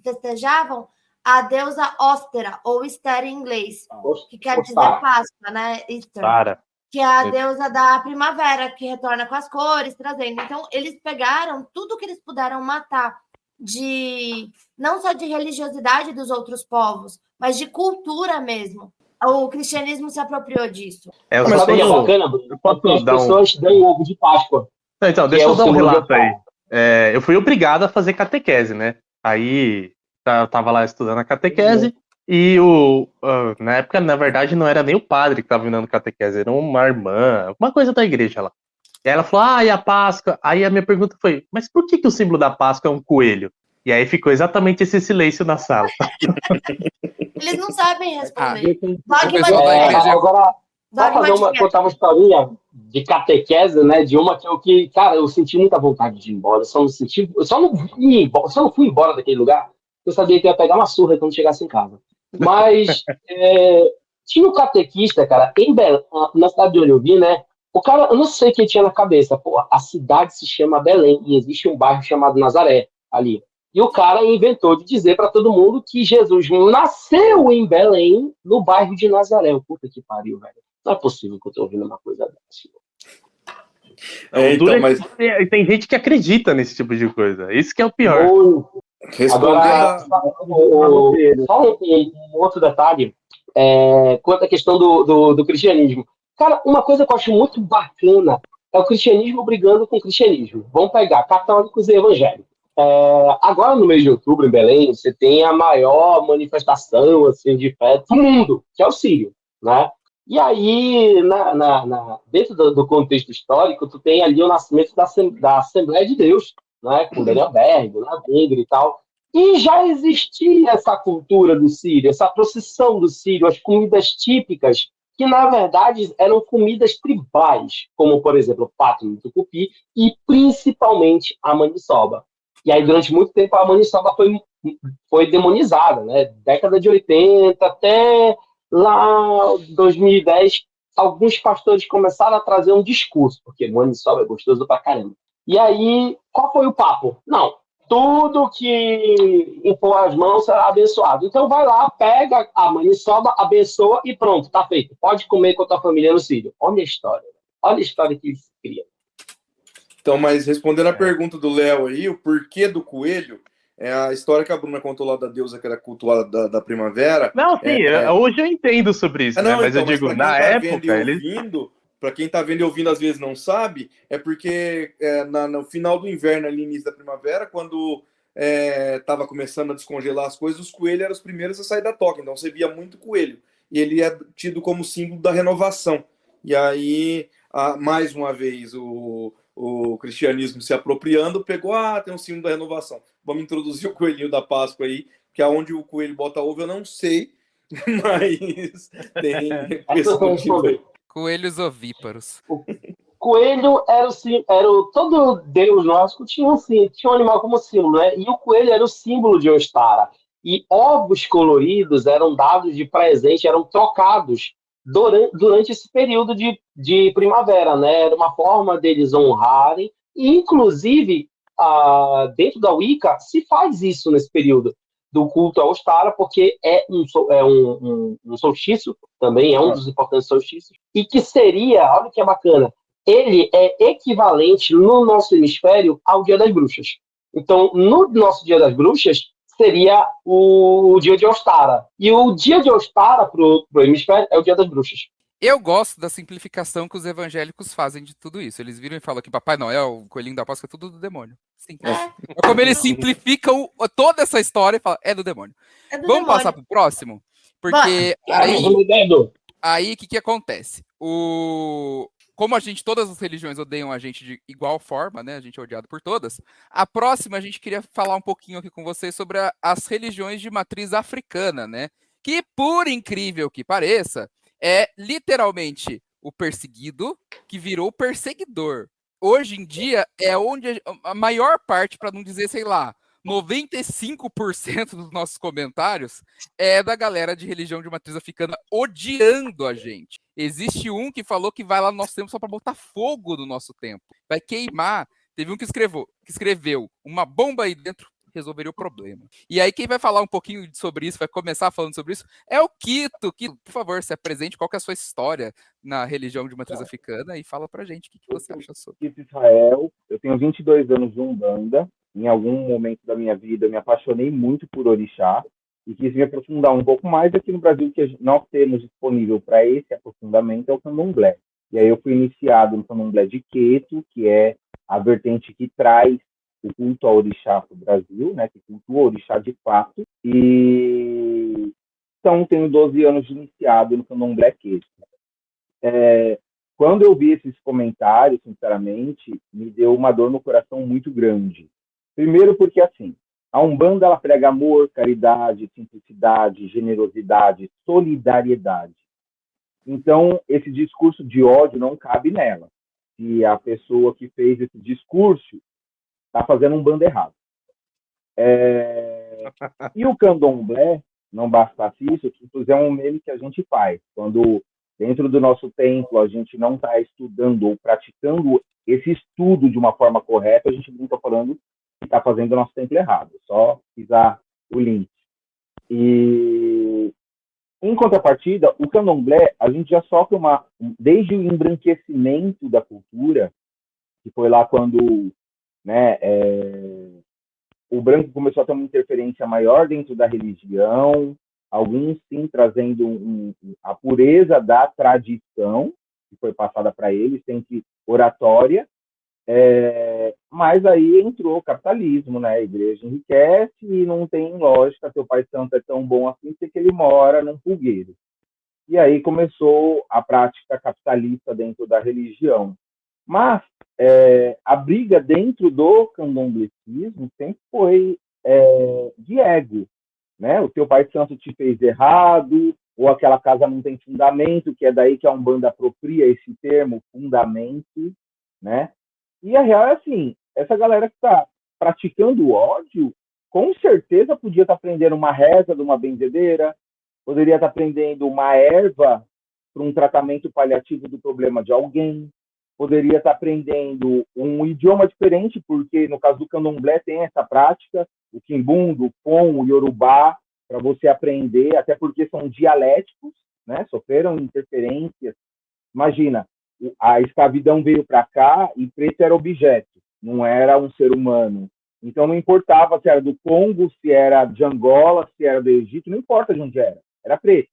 festejavam a deusa Óstera, ou Esther em inglês, que quer dizer Páscoa, né? Easter, que é a deusa da primavera, que retorna com as cores, trazendo. Então, eles pegaram tudo que eles puderam matar, não só de religiosidade dos outros povos, mas de cultura mesmo. O cristianismo se apropriou disso. Mas é bacana, porque as pessoas dão ovo de Páscoa. Não, então, deixa eu dar um relato aí. Eu fui obrigado a fazer catequese, né? Aí eu tava lá estudando a catequese e na época, na verdade, não era nem o padre que tava me dando catequese, era uma irmã, uma coisa da igreja lá. E aí ela falou, e a Páscoa? Aí a minha pergunta foi, mas por que o símbolo da Páscoa é um coelho? E aí ficou exatamente esse silêncio na sala. Eles não sabem responder. Agora, vou contar uma historinha de catequese, né? De uma cara, eu senti muita vontade de ir embora. Eu só não fui embora daquele lugar. Eu sabia que ia pegar uma surra quando chegasse em casa. Mas tinha um catequista, cara, em Belém, na cidade de onde eu vim, né? O cara, eu não sei o que tinha na cabeça. Pô, a cidade se chama Belém e existe um bairro chamado Nazaré ali. E o cara inventou de dizer para todo mundo que Jesus nasceu em Belém, no bairro de Nazaré. Puta que pariu, velho. Não é possível que eu tô ouvindo uma coisa dessa. Então, mas tem gente que acredita nesse tipo de coisa. Isso que é o pior. Agora, só um outro detalhe quanto à questão do cristianismo. Cara, uma coisa que eu acho muito bacana é o cristianismo brigando com o cristianismo. Vamos pegar católicos e evangélicos. Agora, no mês de outubro, em Belém, você tem a maior manifestação assim, de fé do mundo, que é o Sírio, né? E aí, dentro do contexto histórico, tu tem ali o nascimento da Assembleia de Deus, né? Com Daniel Berg, Naviga e tal. E já existia essa cultura do Sírio, essa procissão do Sírio, as comidas típicas, que, na verdade, eram comidas tribais, como, por exemplo, o pato no tucupi e, principalmente, a maniçoba. E aí, durante muito tempo, a maniçoba foi demonizada, né? Década de 80 até lá 2010, alguns pastores começaram a trazer um discurso, porque maniçoba é gostoso pra caramba. E aí, qual foi o papo? Não, tudo que impor as mãos será abençoado. Então vai lá, pega a maniçoba, abençoa e pronto, tá feito. Pode comer com a tua família no Sírio. Olha a história. Olha a história que eles criam. Então, mas respondendo a pergunta do Léo aí, o porquê do coelho, é a história que a Bruna contou lá da deusa que era cultuada da primavera. Não, sim, hoje eu entendo sobre isso, né? Não, Mas então, eu digo, pra quem na tá época, vendo e ouvindo, para quem tá vendo e ouvindo às vezes não sabe, é porque no final do inverno, ali, início da primavera, quando tava começando a descongelar as coisas, os coelhos eram os primeiros a sair da toca, então você via muito coelho. E ele é tido como símbolo da renovação. E aí, mais uma vez, o cristianismo se apropriando, pegou, tem um símbolo da renovação. Vamos introduzir o coelhinho da Páscoa aí, que é onde o coelho bota ovo, eu não sei, mas tem esse motivo aí. Coelhos ovíparos. Coelho todo deus nosso tinha um animal como símbolo, né? E o coelho era o símbolo de Ostara. E ovos coloridos eram dados de presente, eram trocados durante esse período de primavera, né? Era uma forma deles honrarem. E, inclusive, dentro da Wicca, se faz isso nesse período do culto a Ostara, porque é um solstício, também é um dos importantes solstícios, e que seria, olha que é bacana, ele é equivalente no nosso hemisfério ao Dia das Bruxas. Então, no nosso Dia das Bruxas, seria o dia de Ostara. E o dia de Ostara para o hemisfério é o Dia das Bruxas. Eu gosto da simplificação que os evangélicos fazem de tudo isso. Eles viram e falam que Papai Noel, o coelhinho da Páscoa, é tudo do demônio. Simples. É como eles simplificam toda essa história e falam, é do demônio. Vamos passar pro próximo? Porque aí o que acontece? Como todas as religiões odeiam a gente de igual forma, né? A gente é odiado por todas. A próxima, a gente queria falar um pouquinho aqui com vocês sobre as religiões de matriz africana, né? Que, por incrível que pareça, é literalmente o perseguido que virou perseguidor. Hoje em dia, é onde a maior parte, para não dizer, sei lá, 95% dos nossos comentários é da galera de religião de matriz africana odiando a gente. Existe um que falou que vai lá no nosso templo só para botar fogo no nosso templo. Vai queimar. Teve um que escreveu uma bomba aí dentro, resolveria o problema. E aí quem vai falar um pouquinho sobre isso, vai começar falando sobre isso, é o Quito. Quito, por favor, se apresente, qual que é a sua história na religião de matriz africana e fala pra gente o que você acha sobre. Quito Israel, eu tenho 22 anos de Umbanda. Em algum momento da minha vida, eu me apaixonei muito por orixá e quis me aprofundar um pouco mais. Aqui no Brasil, que nós temos disponível para esse aprofundamento é o candomblé. E aí eu fui iniciado no candomblé de Queto, que é a vertente que traz o culto ao orixá para o Brasil, né, que cultua o orixá de fato. E então tenho 12 anos de iniciado no candomblé Queto. Quando eu vi esses comentários, sinceramente, me deu uma dor no coração muito grande. Primeiro porque, assim, a Umbanda ela prega amor, caridade, simplicidade, generosidade, solidariedade. Então, esse discurso de ódio não cabe nela. Se a pessoa que fez esse discurso está fazendo Umbanda errado. E o candomblé, não bastasse isso, que inclusive é um meme que a gente faz. Quando dentro do nosso templo a gente não está estudando ou praticando esse estudo de uma forma correta, a gente não está falando que está fazendo o nosso templo errado. Só pisar o link. E em contrapartida, o candomblé, a gente já sofre desde o embranquecimento da cultura, que foi lá quando, né, o branco começou a ter uma interferência maior dentro da religião, alguns sim trazendo a pureza da tradição que foi passada para eles, sempre oratória, mas aí entrou o capitalismo, né? A igreja enriquece e não tem lógica, seu pai santo é tão bom assim porque ele mora num pulgueiro. E aí começou a prática capitalista dentro da religião. Mas a briga dentro do candomblecismo sempre foi de ego, né? O teu pai santo te fez errado, ou aquela casa não tem fundamento, que é daí que a Umbanda apropria esse termo, fundamento, né? E a real é assim, essa galera que está praticando ódio, com certeza podia estar aprendendo uma reza de uma benzedeira, poderia estar aprendendo uma erva para um tratamento paliativo do problema de alguém, poderia estar aprendendo um idioma diferente, porque no caso do candomblé tem essa prática, o quimbundo, o fon, o iorubá, para você aprender, até porque são dialéticos, né? Sofreram interferências. Imagina, a escravidão veio para cá e preto era objeto, não era um ser humano. Então não importava se era do Congo, se era de Angola, se era do Egito, não importa de onde era preto.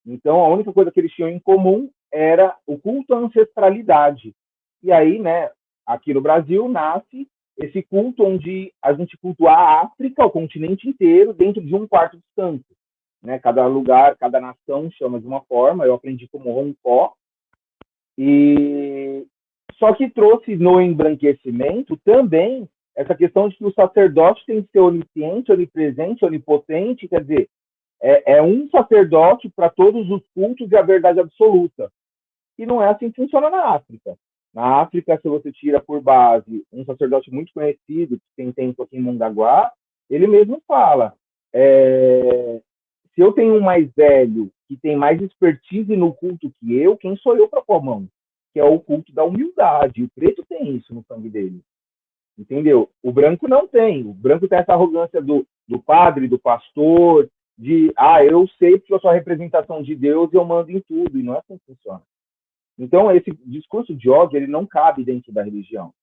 Então a única coisa que eles tinham em comum era o culto à ancestralidade. E aí, né, aqui no Brasil nasce esse culto onde a gente cultua a África, o continente inteiro, dentro de um quarto de santo. Né? Cada lugar, cada nação chama de uma forma. Eu aprendi como roncó. E só que trouxe no embranquecimento também essa questão de que o sacerdote tem que ser onisciente, onipresente, onipotente, quer dizer, é um sacerdote para todos os cultos e a verdade absoluta. E não é assim que funciona na África. Na África, se você tira por base um sacerdote muito conhecido, que tem tempo aqui em Mongaguá, ele mesmo fala, se eu tenho um mais velho que tem mais expertise no culto que eu, quem sou eu para pôr a mão? Que é o culto da humildade. O preto tem isso no sangue dele. Entendeu? O branco não tem. O branco tem essa arrogância do padre, do pastor, de, eu sei porque eu sou a representação de Deus e eu mando em tudo. E não é assim que funciona. Então, esse discurso de ódio, ele não cabe dentro da religião.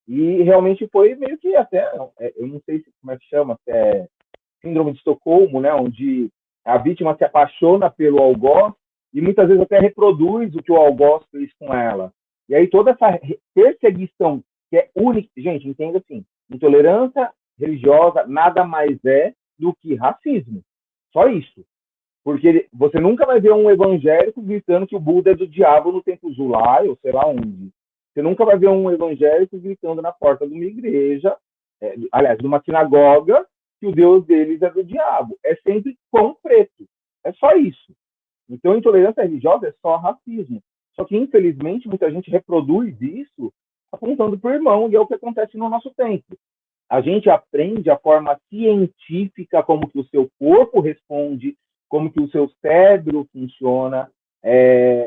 E realmente foi meio que até, eu não sei como é que chama, se é síndrome de Estocolmo, né, onde a vítima se apaixona pelo algoz e muitas vezes até reproduz o que o algoz fez com ela. E aí toda essa perseguição, que é única, gente, entenda assim, intolerância religiosa nada mais é do que racismo. Só isso. Porque você nunca vai ver um evangélico gritando que o Buda é do diabo no templo Zulai, ou sei lá onde. Você nunca vai ver um evangélico gritando na porta de uma igreja, aliás, de uma sinagoga, que o Deus deles é do diabo. É sempre com preto. É só isso. Então, intolerância religiosa é só racismo. Só que, infelizmente, muita gente reproduz isso apontando para o irmão, e é o que acontece no nosso tempo. A gente aprende a forma científica como que o seu corpo responde, como que o seu cérebro funciona,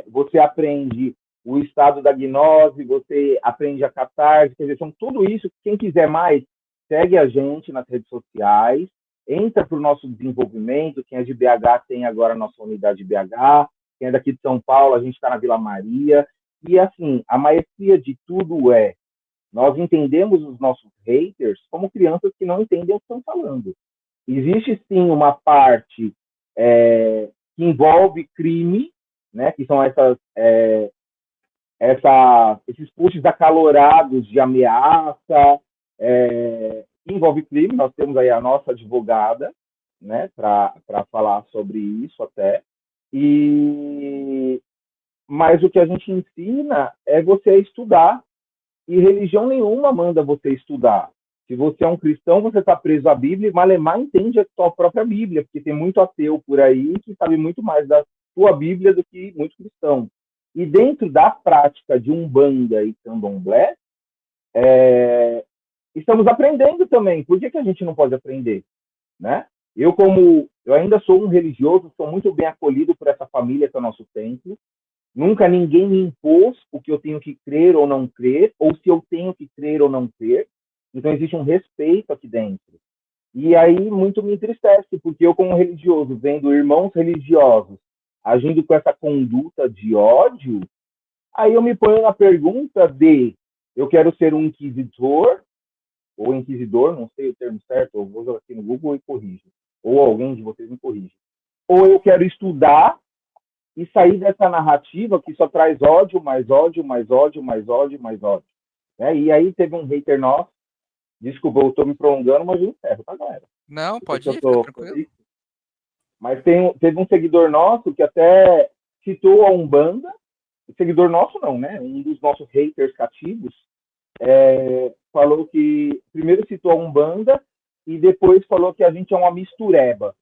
você aprende o estado da gnose, você aprende a catarse, quer dizer, são tudo isso. Quem quiser mais, segue a gente nas redes sociais, entra para o nosso desenvolvimento. Quem é de BH tem agora a nossa unidade de BH, quem é daqui de São Paulo, a gente está na Vila Maria, e assim, a maestria de tudo nós entendemos os nossos haters como crianças que não entendem o que estão falando. Existe sim uma parte que envolve crime, né, que são esses posts acalorados de ameaça, envolve crime. Nós temos aí a nossa advogada, né, para falar sobre isso até. Mas o que a gente ensina é você estudar, e religião nenhuma manda você estudar. Se você é um cristão, você está preso à Bíblia, e Malemar entende a sua própria Bíblia, porque tem muito ateu por aí que sabe muito mais da sua Bíblia do que muito cristão. E dentro da prática de Umbanda e Candomblé, estamos aprendendo também. Por que a gente não pode aprender? Né? Eu ainda sou um religioso, sou muito bem acolhido por essa família que é o nosso templo. Nunca ninguém me impôs o que eu tenho que crer ou não crer, ou se eu tenho que crer ou não crer. Então, existe um respeito aqui dentro. E aí, muito me entristece, porque eu, como religioso, vendo irmãos religiosos agindo com essa conduta de ódio, aí eu me ponho na pergunta de: eu quero ser um inquisidor, ou inquisidor, não sei o termo certo, eu vou jogar aqui no Google e corrijo. Ou alguém de vocês me corrige. Ou eu quero estudar e sair dessa narrativa que só traz ódio, mais ódio, mais ódio, mais ódio, mais ódio. E aí teve um hater nosso, desculpa, eu estou me prolongando, mas eu encerro, tá, galera? Não, pode ir, fica tranquilo. Mas teve um seguidor nosso que até citou a Umbanda, seguidor nosso não, né? Um dos nossos haters cativos, falou que primeiro citou a Umbanda e depois falou que a gente é uma mistureba.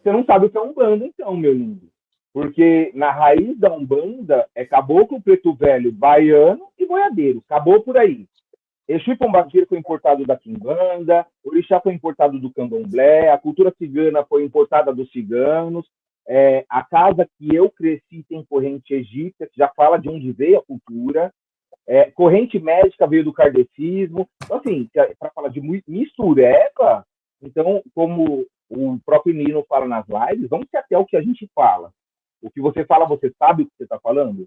Você não sabe o que é Umbanda, então, meu lindo. Porque na raiz da Umbanda é caboclo, preto velho, baiano e boiadeiro. Acabou por aí. Exu Pombagira foi importado da Quimbanda, Orixá foi importado do Candomblé, a cultura cigana foi importada dos ciganos, a casa que eu cresci tem corrente egípcia, que já fala de onde veio a cultura, corrente médica veio do kardecismo. Então, assim, para falar de mistureba, então, como o próprio Nino fala nas lives, vamos ser até o que a gente fala. O que você fala, você sabe o que você está falando?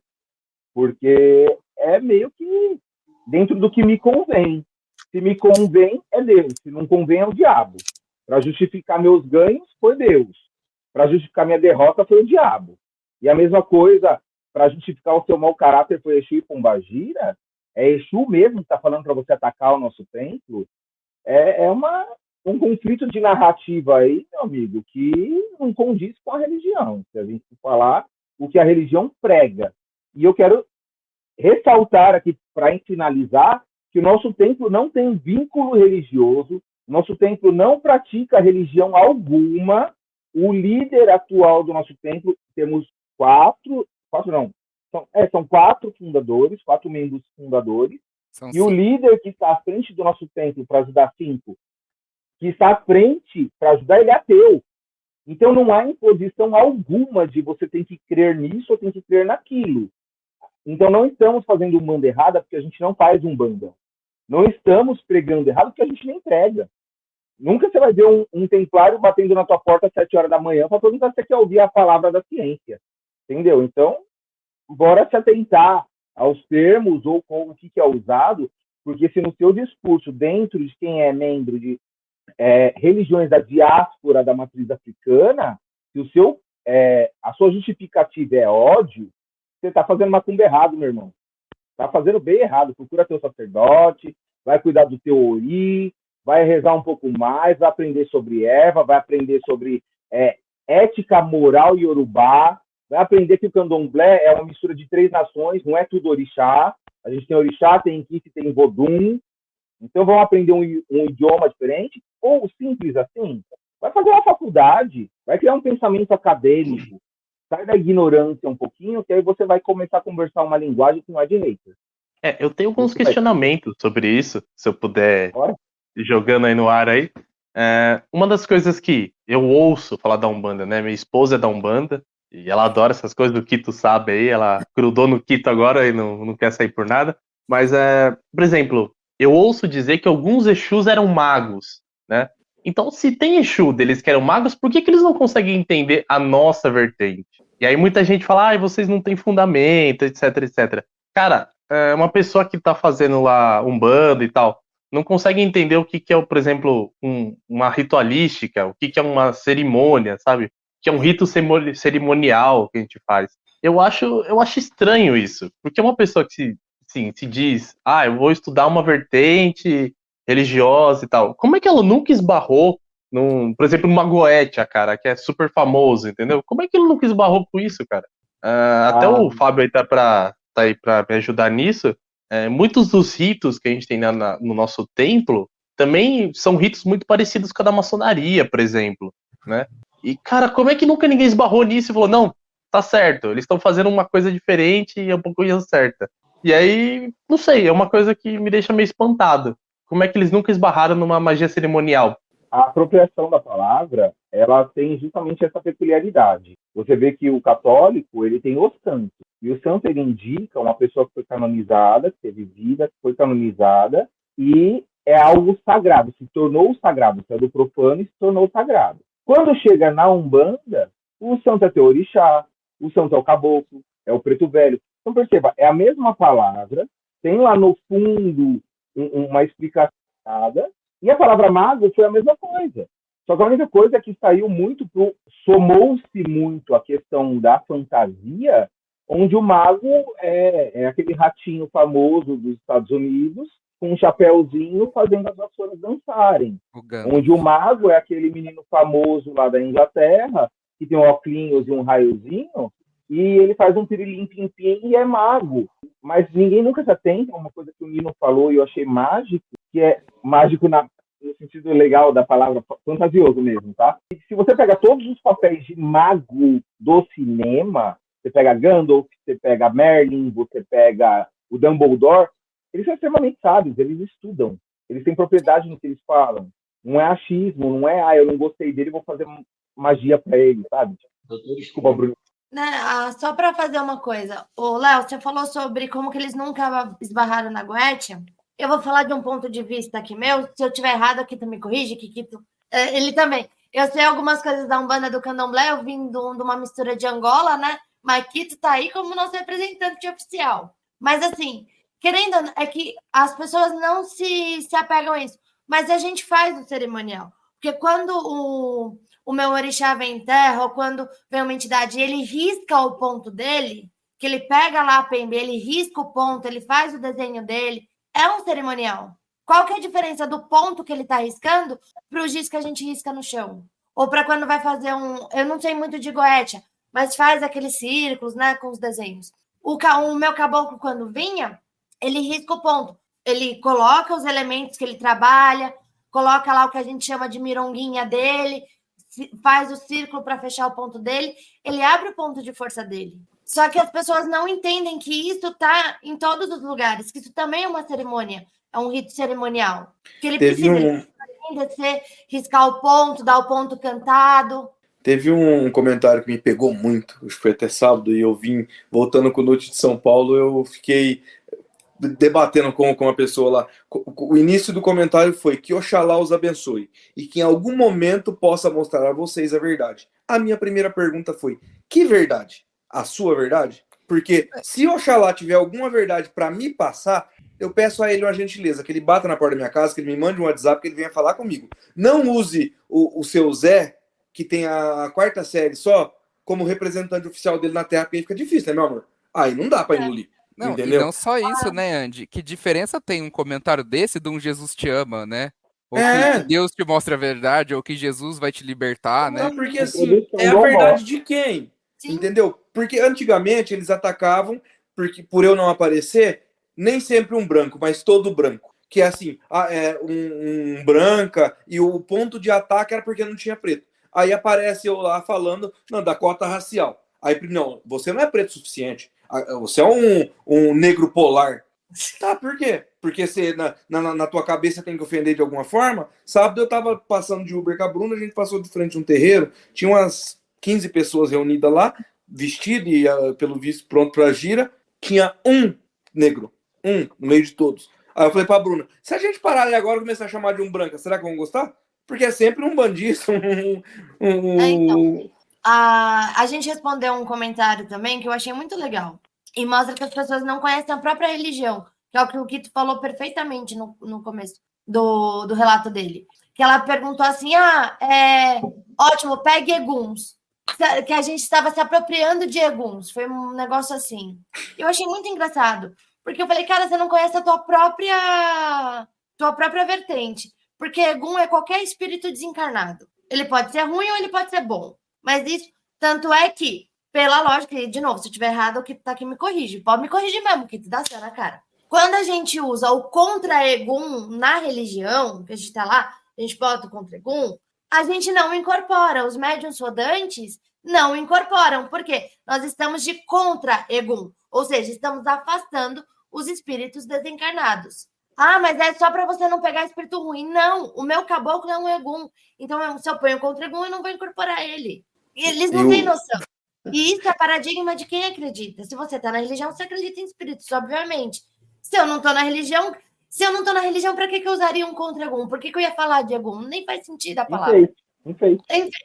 porque é meio que dentro do que me convém. Se me convém, é Deus. Se não convém, é o diabo. Para justificar meus ganhos, foi Deus. Para justificar minha derrota, foi o diabo. E a mesma coisa, para justificar o seu mau caráter, foi Exu e Pombagira. É Exu mesmo que está falando para você atacar o nosso templo. É um conflito de narrativa aí, meu amigo, que não condiz com a religião. Se a gente falar o que a religião prega. E eu quero ressaltar aqui, para finalizar, que o nosso templo não tem vínculo religioso, nosso templo não pratica religião alguma. O líder atual do nosso templo, temos são 4 fundadores, 4 membros fundadores, São e o 5. líder que está à frente do nosso templo para ajudar 5, que está à frente para ajudar, ele é ateu. Então não há imposição alguma de você tem que crer nisso ou tem que crer naquilo. Então não estamos fazendo Umbanda errada porque a gente não faz Umbanda. Não estamos pregando errado porque a gente nem prega. Nunca você vai ver um templário batendo na tua porta às 7 horas da manhã para perguntar se você quer ouvir a palavra da ciência. Entendeu? Então, bora se atentar aos termos ou com o que é usado, porque se no seu discurso, dentro de quem é membro de religiões da diáspora da matriz africana, se a sua justificativa é ódio, você está fazendo macumba errado, meu irmão. Está fazendo bem errado. Procura teu sacerdote, vai cuidar do teu ori, vai rezar um pouco mais, vai aprender sobre erva, vai aprender sobre ética moral iorubá, vai aprender que o candomblé é uma mistura de 3 nações, não é tudo orixá. A gente tem orixá, tem Inquice, tem vodum. Então vamos aprender um idioma diferente, ou simples assim, vai fazer uma faculdade, vai criar um pensamento acadêmico, sai da ignorância um pouquinho, que aí você vai começar a conversar uma linguagem que não é de hater. Eu tenho alguns questionamentos sobre isso, se eu puder ir jogando aí no ar aí. Uma das coisas que eu ouço falar da Umbanda, né? Minha esposa é da Umbanda, e ela adora essas coisas do Quito sabe aí, ela grudou no Quito agora e não quer sair por nada. Mas, por exemplo, eu ouço dizer que alguns Exus eram magos, né? Então, se tem Exu deles que eram magos, por que eles não conseguem entender a nossa vertente? E aí muita gente fala, vocês não têm fundamento, etc, etc. Cara, uma pessoa que tá fazendo lá Umbanda e tal, não consegue entender o que é, por exemplo, uma ritualística, o que é uma cerimônia, sabe? O que é um rito cerimonial que a gente faz. Eu acho estranho isso, porque uma pessoa que se diz, eu vou estudar uma vertente religiosa e tal, como é que ela nunca esbarrou por exemplo, numa Goetia, cara, que é super famoso, entendeu? Como é que ele nunca esbarrou com isso, cara? Até o Fábio aí tá aí pra me ajudar nisso. Muitos dos ritos que a gente tem no nosso templo também são ritos muito parecidos com a da maçonaria, por exemplo, né? E, cara, como é que nunca ninguém esbarrou nisso e falou, não, tá certo, eles estão fazendo uma coisa diferente e é um pouco coisa certa. E aí, não sei, é uma coisa que me deixa meio espantado. Como é que eles nunca esbarraram numa magia cerimonial? A apropriação da palavra, ela tem justamente essa peculiaridade. Você vê que o católico, ele tem o santo. E o santo, ele indica uma pessoa que foi canonizada, que teve vida, que foi canonizada, e é algo sagrado, se tornou sagrado, saiu do profano e se tornou sagrado. Quando chega na Umbanda, o santo é teu orixá, o santo é o caboclo, é o preto velho. Então, perceba, é a mesma palavra, tem lá no fundo uma explicação, e a palavra mago foi a mesma coisa. Só que a única coisa é que saiu muito somou-se muito a questão da fantasia, onde o mago é aquele ratinho famoso dos Estados Unidos, com um chapéuzinho fazendo as vassouras dançarem. Onde o mago é aquele menino famoso lá da Inglaterra, que tem um óculos e um raiozinho, e ele faz um pirilim-pim-pim e é mago. Mas ninguém nunca se atenta a uma coisa que o Nino falou e eu achei mágico, que é mágico no sentido legal da palavra, fantasioso mesmo, tá? E se você pega todos os papéis de mago do cinema, você pega Gandalf, você pega Merlin, você pega o Dumbledore, eles são extremamente sábios, eles estudam, eles têm propriedade no que eles falam. Não é achismo, não é, eu não gostei dele, vou fazer magia pra ele, sabe? Desculpa, Bruno. Só para fazer uma coisa, Léo, você falou sobre como que eles nunca esbarraram na Goetia. Eu vou falar de um ponto de vista aqui meu. Se eu estiver errado aqui, tu me corrige, Kikito. Ele também. Eu sei algumas coisas da Umbanda do Candomblé, eu vim de uma mistura de Angola, né? Mas Kito tá aí como nosso representante oficial. Mas assim, querendo ou não, é que as pessoas não se apegam a isso. Mas a gente faz o cerimonial. Porque quando o meu orixá vem em terra, ou quando vem uma entidade e ele risca o ponto dele, que ele pega lá a pembe, ele risca o ponto, ele faz o desenho dele, é um cerimonial. Qual que é a diferença do ponto que ele está riscando para o giz que a gente risca no chão? Ou para quando vai fazer eu não sei muito de goetia, mas faz aqueles círculos, né, com os desenhos. O meu caboclo, quando vinha, ele risca o ponto. Ele coloca os elementos que ele trabalha, coloca lá o que a gente chama de mironguinha dele, faz o círculo para fechar o ponto dele, ele abre o ponto de força dele. Só que as pessoas não entendem que isso está em todos os lugares, que isso também é uma cerimônia, é um rito cerimonial. Que ele precisa descer, riscar o ponto, dar o ponto cantado. Teve um comentário que me pegou muito, acho que foi até sábado, e eu vim, voltando com o Noite de São Paulo, eu fiquei debatendo com uma pessoa lá. O início do comentário foi que Oxalá os abençoe e que em algum momento possa mostrar a vocês a verdade. A minha primeira pergunta foi, que verdade? A sua verdade? Porque se Oxalá tiver alguma verdade para me passar, eu peço a ele uma gentileza, que ele bata na porta da minha casa, que ele me mande um WhatsApp, que ele venha falar comigo. Não use o seu Zé, que tem a 4ª série só, como representante oficial dele na Terra, porque aí fica difícil, né, meu amor? Aí não dá pra engolir. Não, entendeu? E não só isso, né, Andy? Que diferença tem um comentário desse de um Jesus te ama, né? Ou que Deus te mostra a verdade, ou que Jesus vai te libertar, né? Não, porque assim, é a verdade de quem? Sim. Entendeu? Porque antigamente eles atacavam, porque por eu não aparecer, nem sempre um branco, mas todo branco. Que é assim, um branca, e o ponto de ataque era porque não tinha preto. Aí aparece eu lá falando, não, da cota racial. Aí, não, você não é preto o suficiente. Você é um negro polar. Tá, por quê? Porque você, na tua cabeça tem que ofender de alguma forma. Sábado eu tava passando de Uber com a Bruna, a gente passou de frente a um terreiro, tinha umas 15 pessoas reunidas lá, vestido e, pelo visto, pronto pra gira. Tinha um negro, no meio de todos. Aí eu falei pra Bruna, se a gente parar ali agora e começar a chamar de um branca, será que vão gostar? Porque é sempre um bandido. Então, a gente respondeu um comentário também que eu achei muito legal. E mostra que as pessoas não conhecem a própria religião, que é o que o Kito falou perfeitamente no começo do relato dele. Que ela perguntou assim, ótimo, pegue eguns. Que a gente estava se apropriando de eguns. Foi um negócio assim. Eu achei muito engraçado. Porque eu falei, cara, você não conhece a tua própria vertente. Porque Egum é qualquer espírito desencarnado. Ele pode ser ruim ou ele pode ser bom. Mas isso, tanto é que, pela lógica, e de novo, se eu estiver errado, o que tá aqui me corrige. Pode me corrigir mesmo, que te dá cena na cara. Quando a gente usa o contra-Egum na religião, que a gente tá lá, a gente bota o contra-Egum, a gente não incorpora. Os médiuns rodantes não incorporam. Por quê? Nós estamos de contra-Egum. Ou seja, estamos afastando os espíritos desencarnados. Ah, mas é só para você não pegar espírito ruim. Não, o meu caboclo é um Egum. Então, se eu ponho contra Egum, eu não vou incorporar ele. Eles não têm noção. E isso é paradigma de quem acredita. Se você está na religião, você acredita em espíritos, obviamente. Se eu não estou na religião, para que eu usaria um contra Egum? Por que eu ia falar de Egum? Nem faz sentido a palavra. Enfeite.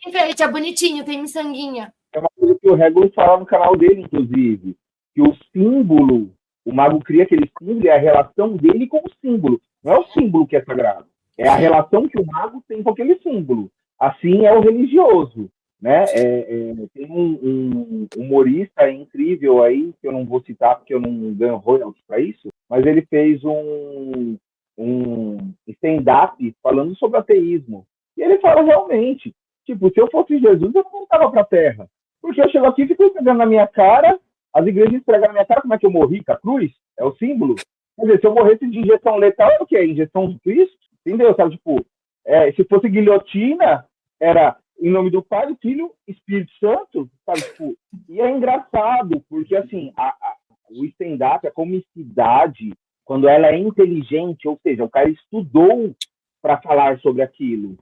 Enfeite, é bonitinho, tem miçanguinha. É uma coisa que o Regulus fala no canal dele, inclusive, que o símbolo, o mago cria aquele símbolo, é a relação dele com o símbolo. Não é o símbolo que é sagrado, é a relação que o mago tem com aquele símbolo. Assim é o religioso, né? Tem um humorista incrível aí, que eu não vou citar porque eu não ganho royalties para isso, mas ele fez um stand-up falando sobre ateísmo. E ele fala realmente, tipo, se eu fosse Jesus, eu não voltava para a Terra. Porque eu chego aqui e fico esfregando na minha cara, as igrejas esfregam na minha cara, como é que eu morri? Com a cruz? É o símbolo? Quer dizer, se eu morresse de injeção letal, é o quê? Injeção de Cristo? Entendeu? Sabe, tipo, se fosse guilhotina, era em nome do Pai, do Filho, Espírito Santo, sabe, tipo, e é engraçado, porque, assim, o stand-up, a comicidade, quando ela é inteligente, ou seja, o cara estudou para falar sobre aquilo.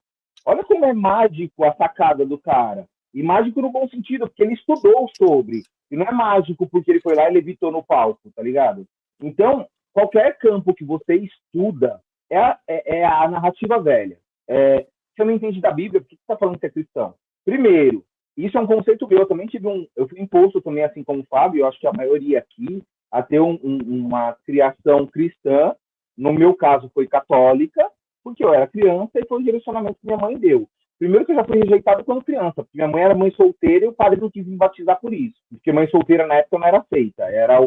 Olha como é mágico a sacada do cara. E mágico no bom sentido, porque ele estudou sobre. E não é mágico porque ele foi lá e levitou no palco, tá ligado? Então, qualquer campo que você estuda é a narrativa velha. Se eu não entendi da Bíblia, por que você está falando que é cristão? Primeiro, isso é um conceito meu. Eu também eu fui imposto também, assim como o Fábio, eu acho que a maioria aqui, a ter uma criação cristã. No meu caso, foi católica, porque eu era criança e foi o direcionamento que minha mãe deu. Primeiro que eu já fui rejeitado quando criança, porque minha mãe era mãe solteira e o padre não quis me batizar por isso. Porque mãe solteira na época não era aceita, era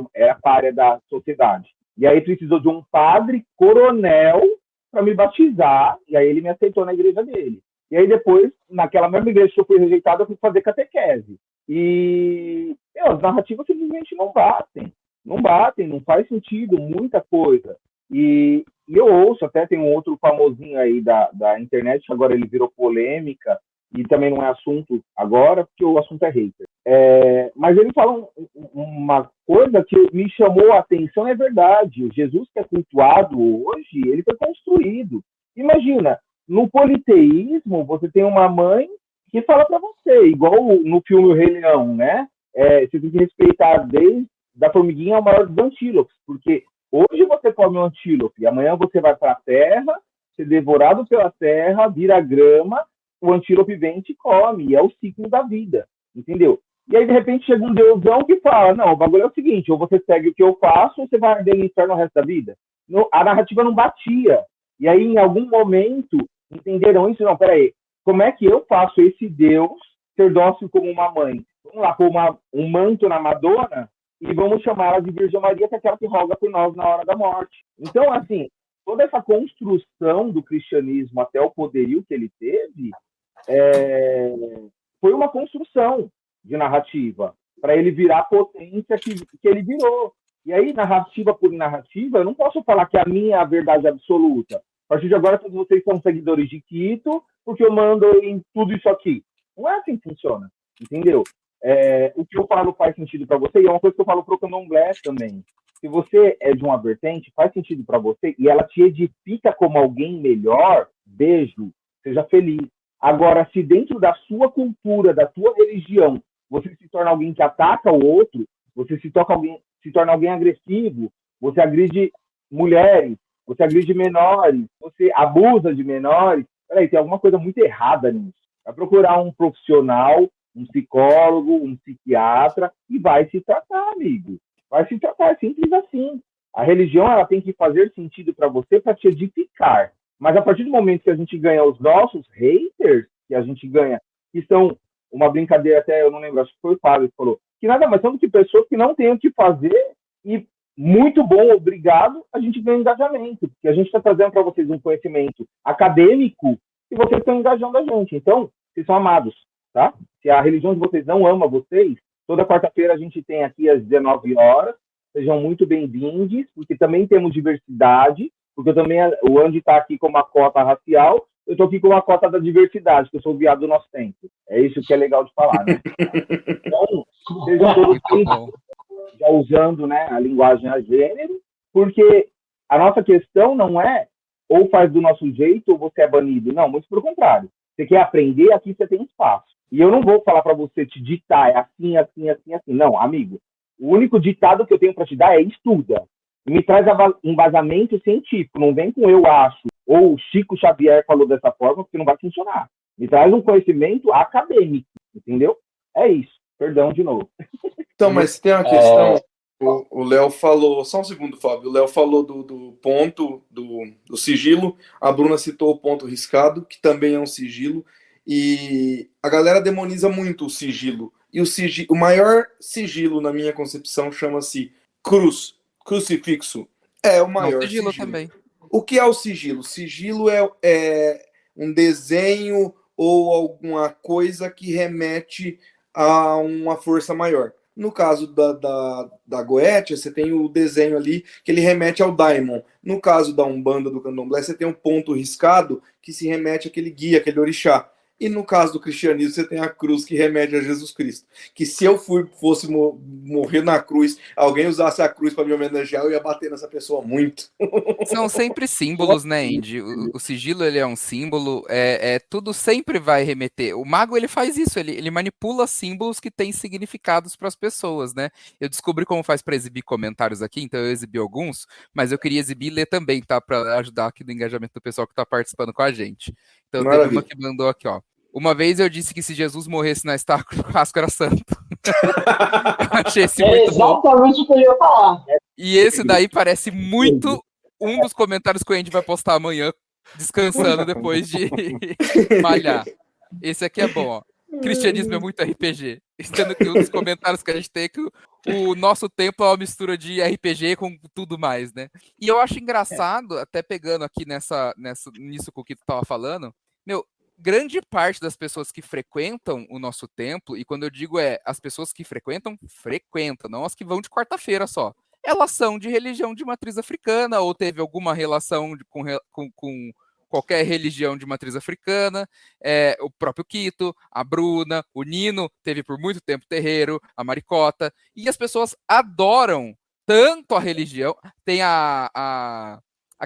párea da sociedade. E aí precisou de um padre coronel para me batizar, e aí ele me aceitou na igreja dele. E aí depois, naquela mesma igreja que eu fui rejeitado, eu fui fazer catequese. E as narrativas simplesmente não batem. Não batem, não faz sentido muita coisa. E eu ouço, até tem um outro famosinho aí da internet, que agora ele virou polêmica, e também não é assunto agora, porque o assunto é hater. Mas ele fala uma coisa que me chamou a atenção, é verdade. O Jesus que é cultuado hoje, ele foi construído. Imagina, no politeísmo, você tem uma mãe que fala para você, igual no filme O Rei Leão, né? Você tem que respeitar desde da formiguinha ao maior dos antílopes, porque hoje você come um antílope, amanhã você vai para a terra, ser devorado pela terra, vira grama, o antílope vem e te come, e é o ciclo da vida, entendeu? E aí, de repente, chega um deusão que fala, não, o bagulho é o seguinte, ou você segue o que eu faço, ou você vai arder no inferno o resto da vida. A narrativa não batia. E aí, em algum momento, entenderam isso? Não, peraí, como é que eu faço esse Deus ser dócil como uma mãe? Vamos lá, pôr um manto na Madonna e vamos chamá-la de Virgem Maria, que é aquela que roga por nós na hora da morte. Então, assim, toda essa construção do cristianismo até o poderio que ele teve foi uma construção de narrativa para ele virar a potência que ele virou. E aí, narrativa por narrativa, eu não posso falar que a minha é a verdade absoluta. A partir de agora, todos vocês são seguidores de Quito, porque eu mando em tudo isso aqui. Não é assim que funciona, entendeu? O que eu falo faz sentido para você, e é uma coisa que eu falo para o candomblé também. Se você é de uma vertente, faz sentido para você, e ela te edifica como alguém melhor, beijo, seja feliz. Agora, se dentro da sua cultura, da sua religião, você se torna alguém que ataca o outro, você se torna alguém agressivo, você agride mulheres, você agride menores, você abusa de menores, peraí, tem alguma coisa muito errada nisso. Vai procurar um profissional, um psicólogo, um psiquiatra, e vai se tratar, amigo. Vai se tratar, é simples assim. A religião, ela tem que fazer sentido para você para te edificar. Mas a partir do momento que a gente ganha os nossos haters, que a gente ganha, que são uma brincadeira, até eu não lembro, acho que foi o Fábio que falou, que nada mais são do que pessoas que não têm o que fazer, e muito bom, obrigado, a gente ganha engajamento, porque a gente está trazendo para vocês um conhecimento acadêmico e vocês estão engajando a gente. Então, vocês são amados, tá? Se a religião de vocês não ama vocês, toda quarta-feira a gente tem aqui às 19 horas, sejam muito bem-vindos, porque também temos diversidade, porque eu também, o Andy está aqui com uma cota racial, eu estou aqui com uma cota da diversidade, que eu sou o viado do nosso tempo. É isso que é legal de falar, né? Então, sejam todos bem-vindos, já usando, né, a linguagem a gênero, porque a nossa questão não é ou faz do nosso jeito ou você é banido. Não, muito pelo contrário. Você quer aprender, aqui você tem espaço. E eu não vou falar para você te ditar, é assim, assim, assim, assim. Não, amigo. O único ditado que eu tenho para te dar é estuda. Me traz embasamento científico. Não vem com eu acho, ou o Chico Xavier falou dessa forma, porque não vai funcionar. Me traz um conhecimento acadêmico, entendeu? É isso. Perdão de novo. Então, mas tem uma questão, o Léo falou, só um segundo, Fábio, o Léo falou do ponto, do sigilo, a Bruna citou o ponto riscado, que também é um sigilo, e a galera demoniza muito o sigilo, e o maior sigilo, na minha concepção, chama-se cruz, crucifixo, é o maior sigilo sigilo. Também. O que é o sigilo? Sigilo é um desenho ou alguma coisa que remete a uma força maior. No caso da Goetia, você tem o desenho ali que ele remete ao Daimon. No caso da Umbanda, do Candomblé, você tem um ponto riscado que se remete àquele guia, aquele orixá. E no caso do cristianismo, você tem a cruz que remete a Jesus Cristo. Que se eu fosse morrer na cruz, alguém usasse a cruz para me homenagear, eu ia bater nessa pessoa muito. São sempre símbolos, né, Andy? O sigilo, ele é um símbolo, tudo sempre vai remeter. O mago, ele faz isso, ele manipula símbolos que têm significados para as pessoas, né? Eu descobri como faz para exibir comentários aqui, então eu exibi alguns, mas eu queria exibir e ler também, tá? Para ajudar aqui no engajamento do pessoal que está participando com a gente. Então, teve uma que mandou aqui, ó. Uma vez eu disse que se Jesus morresse na estaca, o churrasco era santo. Eu achei esse É muito bom. exatamente o que eu ia falar. E esse daí parece muito um dos comentários que a gente vai postar amanhã, descansando depois de malhar. Esse aqui é bom, ó. Cristianismo é muito RPG. Sendo que um dos comentários que a gente tem é que o nosso templo é uma mistura de RPG com tudo mais, né? E eu acho engraçado, até pegando aqui nisso que o Kito tava falando, meu, grande parte das pessoas que frequentam o nosso templo, e quando eu digo as pessoas que frequentam, não as que vão de quarta-feira só. Elas são de religião de matriz africana, ou teve alguma relação com qualquer religião de matriz africana, o próprio Kito, a Bruna, o Nino, teve por muito tempo terreiro, a Maricota, e as pessoas adoram tanto a religião, tem a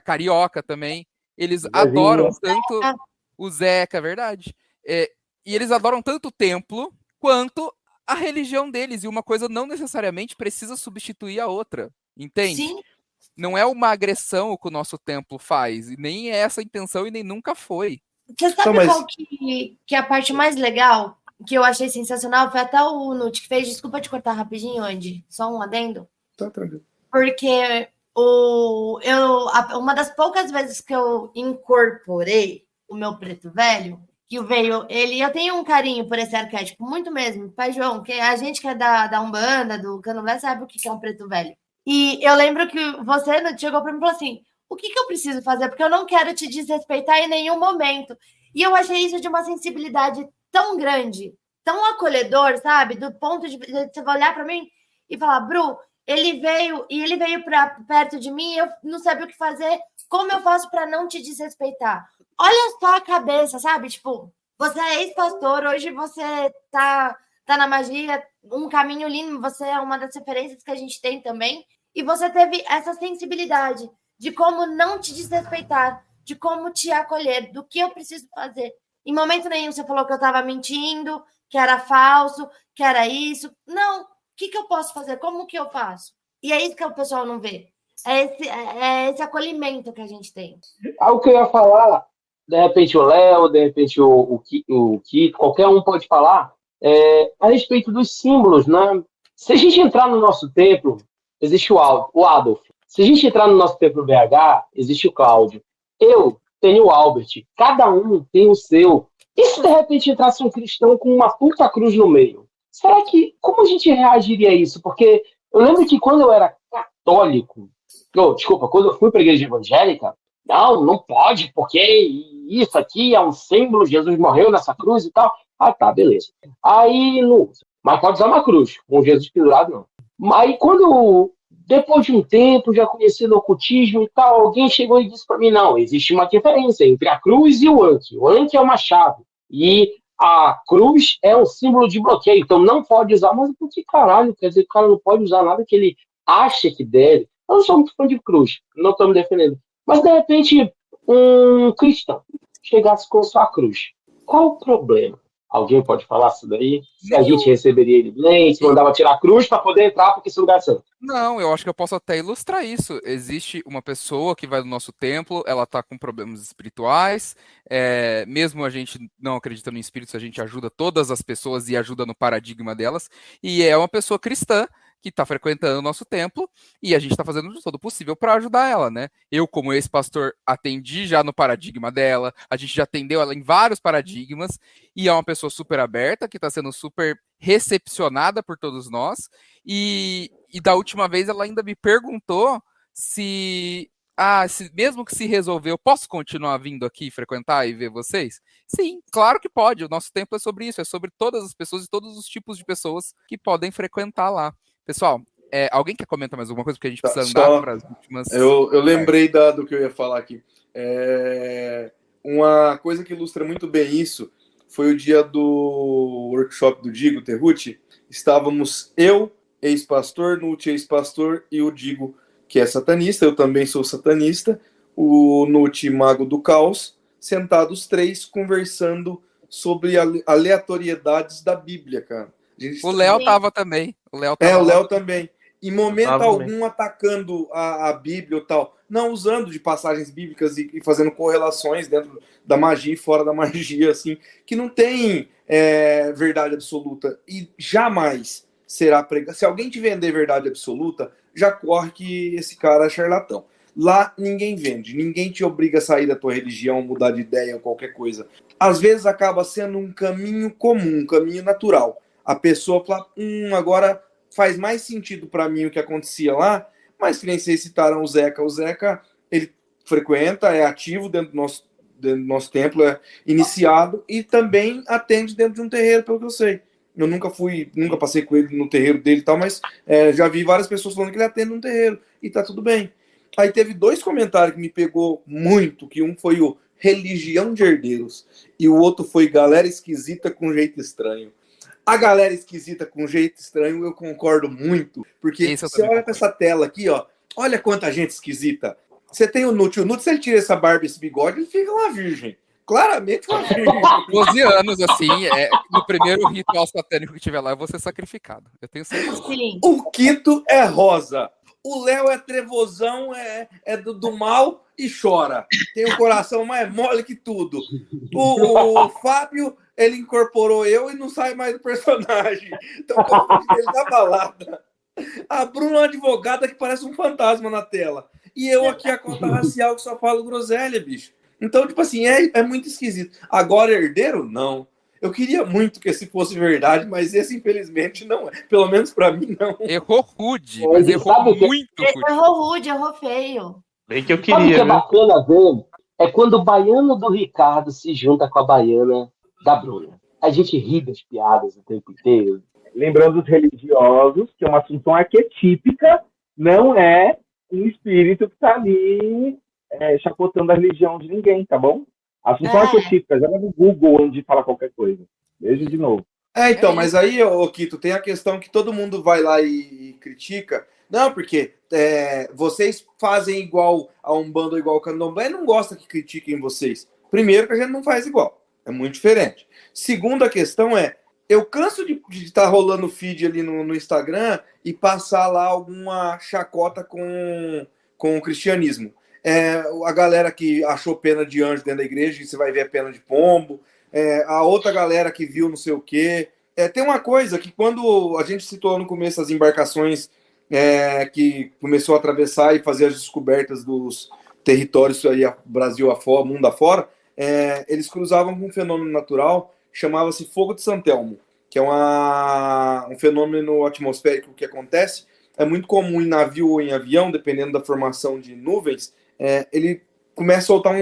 Carioca também, eles adoram tanto o Zeca, é verdade, e eles adoram tanto o templo quanto a religião deles, e uma coisa não necessariamente precisa substituir a outra, entende? Sim. Não é uma agressão o que o nosso templo faz, e nem é essa a intenção e nem nunca foi. Você sabe qual que é a parte mais legal, que eu achei sensacional? Foi até o Nut que fez, desculpa te cortar rapidinho, Andy, só um adendo. Tá tranquilo. Porque uma das poucas vezes que eu incorporei o meu preto velho, que veio, eu tenho um carinho por esse arquétipo, muito mesmo. Pai João, que a gente que é da Umbanda, do Candomblé, sabe o que é um preto velho. E eu lembro que você chegou para mim e falou assim, o que eu preciso fazer? Porque eu não quero te desrespeitar em nenhum momento. E eu achei isso de uma sensibilidade tão grande, tão acolhedor, sabe? Do ponto de você olhar para mim e falar, Bru, ele veio para perto de mim, eu não sabia o que fazer, como eu faço para não te desrespeitar? Olha só a cabeça, sabe? Tipo, você é ex-pastor, hoje você tá na magia, um caminho lindo, você é uma das referências que a gente tem também, e você teve essa sensibilidade de como não te desrespeitar, de como te acolher, do que eu preciso fazer. Em momento nenhum você falou que eu estava mentindo, que era falso, que era isso. Não, o que eu posso fazer? Como que eu faço? E é isso que o pessoal não vê. É esse acolhimento que a gente tem. O que eu ia falar, de repente o Léo, de repente o Kito, qualquer um pode falar, a respeito dos símbolos, né? Se a gente entrar no nosso templo, existe o Adolf. Se a gente entrar no nosso templo BH, existe o Cláudio. Eu tenho o Albert. Cada um tem o seu. E se de repente entrasse um cristão com uma puta cruz no meio? Será que... Como a gente reagiria a isso? Porque eu lembro que quando eu era católico... quando eu fui para a igreja evangélica, não pode, porque isso aqui é um símbolo, Jesus morreu nessa cruz e tal. Ah, tá, beleza. Aí, não, mas pode usar uma cruz, com Jesus pendurado, não. Aí, depois de um tempo, já conhecendo o ocultismo e tal, alguém chegou e disse para mim, não, existe uma diferença entre a cruz e o Anki. O Anki é uma chave, e a cruz é um símbolo de bloqueio, então não pode usar. Mas por que caralho? Quer dizer, o cara não pode usar nada que ele acha que deve. Eu não sou muito fã de cruz, não estou me defendendo. Mas, de repente, um cristão chegasse com sua cruz. Qual o problema? Alguém pode falar isso daí? Se a gente receberia ele bem, se mandava tirar a cruz para poder entrar porque esse lugar é santo. Não, eu acho que eu posso até ilustrar isso. Existe uma pessoa que vai no nosso templo, ela tá com problemas espirituais, mesmo a gente não acreditando em espíritos, a gente ajuda todas as pessoas e ajuda no paradigma delas, e é uma pessoa cristã que está frequentando o nosso templo, e a gente está fazendo de todo o possível para ajudar ela, né? Eu, como ex-pastor, atendi já no paradigma dela, a gente já atendeu ela em vários paradigmas, e é uma pessoa super aberta, que está sendo super recepcionada por todos nós, e da última vez ela ainda me perguntou se mesmo que se resolver, eu posso continuar vindo aqui frequentar e ver vocês? Sim, claro que pode, o nosso templo é sobre isso, é sobre todas as pessoas e todos os tipos de pessoas que podem frequentar lá. Pessoal, alguém quer comentar mais alguma coisa? Porque a gente precisa andar para as últimas... Eu lembrei do que eu ia falar aqui. Uma coisa que ilustra muito bem isso foi o dia do workshop do Digo Terrucci. Estávamos eu, ex-pastor, Nuti, ex-pastor, e o Digo, que é satanista, eu também sou satanista, o Nuti, mago do caos, sentados três conversando sobre aleatoriedades da Bíblia, cara. O Léo tava também. O Léo também. em momento Exatamente. algum atacando a Bíblia ou tal, não usando de passagens bíblicas e fazendo correlações dentro da magia e fora da magia, assim, que não tem verdade absoluta e jamais será pregado. Se alguém te vender verdade absoluta, já corre que esse cara é charlatão. Lá ninguém vende, ninguém te obriga a sair da tua religião, mudar de ideia ou qualquer coisa. Às vezes acaba sendo um caminho comum, um caminho natural. A pessoa fala, agora faz mais sentido para mim o que acontecia lá, mas que nem vocês citaram o Zeca. O Zeca, ele frequenta, é ativo dentro do nosso templo, é iniciado e também atende dentro de um terreiro, pelo que eu sei. Eu nunca passei com ele no terreiro dele e tal, mas já vi várias pessoas falando que ele atende num terreiro e tá tudo bem. Aí teve 2 comentários que me pegou muito, que um foi o religião de herdeiros e o outro foi galera esquisita com jeito estranho. A galera esquisita com jeito estranho eu concordo muito, porque você olha para essa tela aqui, ó, olha quanta gente esquisita. Você tem o Nut, se ele tira essa barba e esse bigode, ele fica uma virgem. Claramente uma virgem. 12 anos, assim, no primeiro ritual satânico que tiver lá, eu vou ser sacrificado. Eu tenho certeza. Sim. O Quito é rosa. O Léo é trevosão, é do mal e chora. Tem o coração mais mole que tudo. O Fábio, ele incorporou eu e não sai mais do personagem. Então, ele da balada. A Bruna é uma advogada que parece um fantasma na tela. E eu aqui, a cota racial, que só falo groselha, bicho. Então, tipo assim, é muito esquisito. Agora, herdeiro? Não. Eu queria muito que esse fosse verdade, mas esse, infelizmente, não é. Pelo menos pra mim, não. Errou rude, mas errou muito rude. Errou rude, errou feio. Bem que eu Sabe o queria, que é né? bacana ver? É quando o baiano do Ricardo se junta com a baiana da Bruna. A gente ri das piadas o tempo inteiro. Lembrando os religiosos que uma assunção arquetípica não é um espírito que está ali chapotando a religião de ninguém, tá bom? Assunção arquetípica, joga no Google onde fala qualquer coisa. Beijo de novo. Então, mas aí, Quito, tem a questão que todo mundo vai lá e critica. Não, porque vocês fazem igual a Umbanda ou igual ao Candomblé e não gosta que critiquem vocês. Primeiro que a gente não faz igual. É muito diferente. Segunda questão eu canso de estar rolando feed ali no Instagram e passar lá alguma chacota com o cristianismo. A galera que achou pena de anjo dentro da igreja, e você vai ver a pena de pombo. A outra galera que viu não sei o quê. Tem uma coisa que quando a gente citou no começo as embarcações que começou a atravessar e fazer as descobertas dos territórios aí, Brasil afora, mundo afora, eles cruzavam com um fenômeno natural, chamava-se fogo de Santelmo, que é um fenômeno atmosférico que acontece. É muito comum em navio ou em avião, dependendo da formação de nuvens, ele começa a soltar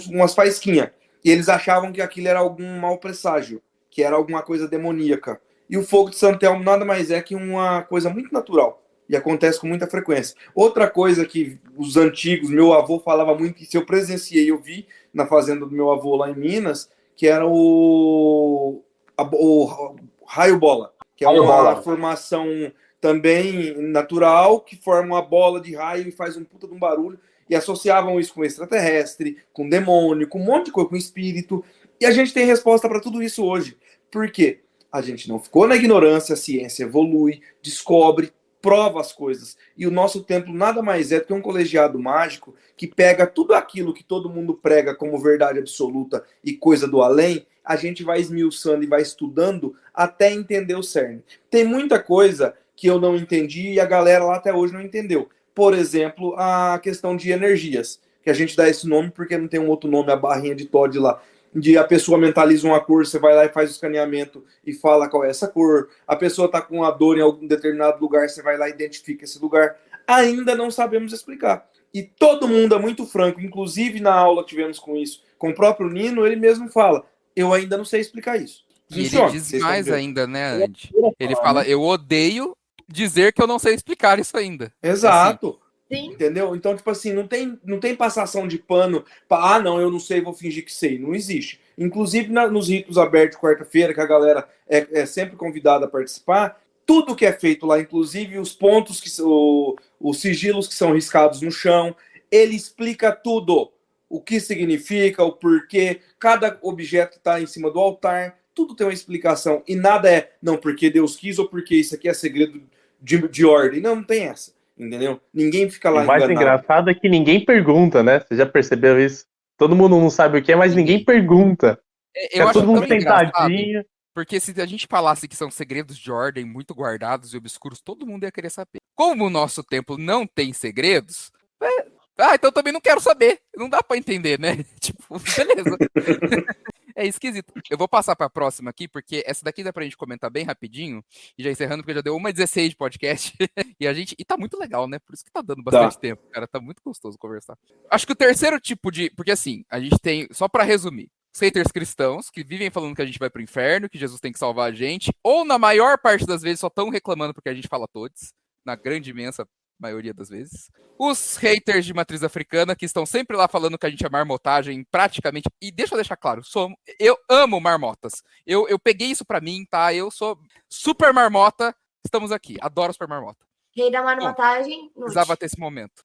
umas faísquinhas. E eles achavam que aquilo era algum mau presságio, que era alguma coisa demoníaca. E o fogo de Santelmo nada mais é que uma coisa muito natural. E acontece com muita frequência. Outra coisa que os antigos, meu avô falava muito, que se eu presenciei, eu vi na fazenda do meu avô lá em Minas, que era o raio-bola, que é uma formação também natural, que forma uma bola de raio e faz um puta de um barulho. E associavam isso com extraterrestre, com demônio, com um monte de coisa, com espírito. E a gente tem resposta para tudo isso hoje. Por quê? A gente não ficou na ignorância, a ciência evolui, descobre, prova as coisas. E o nosso templo nada mais é do que um colegiado mágico que pega tudo aquilo que todo mundo prega como verdade absoluta e coisa do além, a gente vai esmiuçando e vai estudando até entender o cerne. Tem muita coisa que eu não entendi e a galera lá até hoje não entendeu. Por exemplo, a questão de energias, que a gente dá esse nome porque não tem um outro nome, a barrinha de Todd lá. A pessoa mentaliza uma cor, você vai lá e faz o escaneamento e fala qual é essa cor. A pessoa está com uma dor em algum determinado lugar, você vai lá e identifica esse lugar. Ainda não sabemos explicar. E todo mundo é muito franco, inclusive na aula que tivemos com isso, com o próprio Nino, ele mesmo fala, eu ainda não sei explicar isso. E ele diz mais ainda, né, Andy? Ele fala, eu odeio dizer que eu não sei explicar isso ainda. Exato. Sim. Entendeu? Então, tipo assim, não tem passação de pano para, não, eu não sei, vou fingir que sei. Não existe. Inclusive, nos ritos abertos de quarta-feira, que a galera é sempre convidada a participar, tudo que é feito lá, inclusive os pontos, os sigilos que são riscados no chão, ele explica tudo. O que significa, o porquê, cada objeto que está em cima do altar, tudo tem uma explicação. E nada não porque Deus quis ou porque isso aqui é segredo de ordem. Não tem essa, entendeu? Ninguém fica lá O mais enganado. engraçado é que ninguém pergunta, né? Você já percebeu isso? Todo mundo não sabe o que é, mas ninguém pergunta. Eu acho todo mundo tão engraçado, sentadinho. porque se a gente falasse que são segredos de ordem muito guardados e obscuros, todo mundo ia querer saber. Como o nosso templo não tem segredos, então também não quero saber. Não dá pra entender, né? Tipo, beleza. É esquisito. Eu vou passar pra próxima aqui, porque essa daqui dá pra gente comentar bem rapidinho, e já encerrando, porque já deu 1h16 de podcast, e tá muito legal, né? Por isso que tá dando bastante tempo, cara, tá muito gostoso conversar. Acho que o terceiro tipo de... Porque assim, a gente tem, só pra resumir, os haters cristãos, que vivem falando que a gente vai pro inferno, que Jesus tem que salvar a gente, ou na maior parte das vezes só estão reclamando porque a gente fala todos, na grande imensa maioria das vezes. Os haters de matriz africana, que estão sempre lá falando que a gente é marmotagem, praticamente. E deixa eu deixar claro, eu amo marmotas. Eu peguei isso pra mim, tá? Eu sou super marmota. Estamos aqui. Adoro super marmota. Rei da marmotagem. Precisava ter esse momento.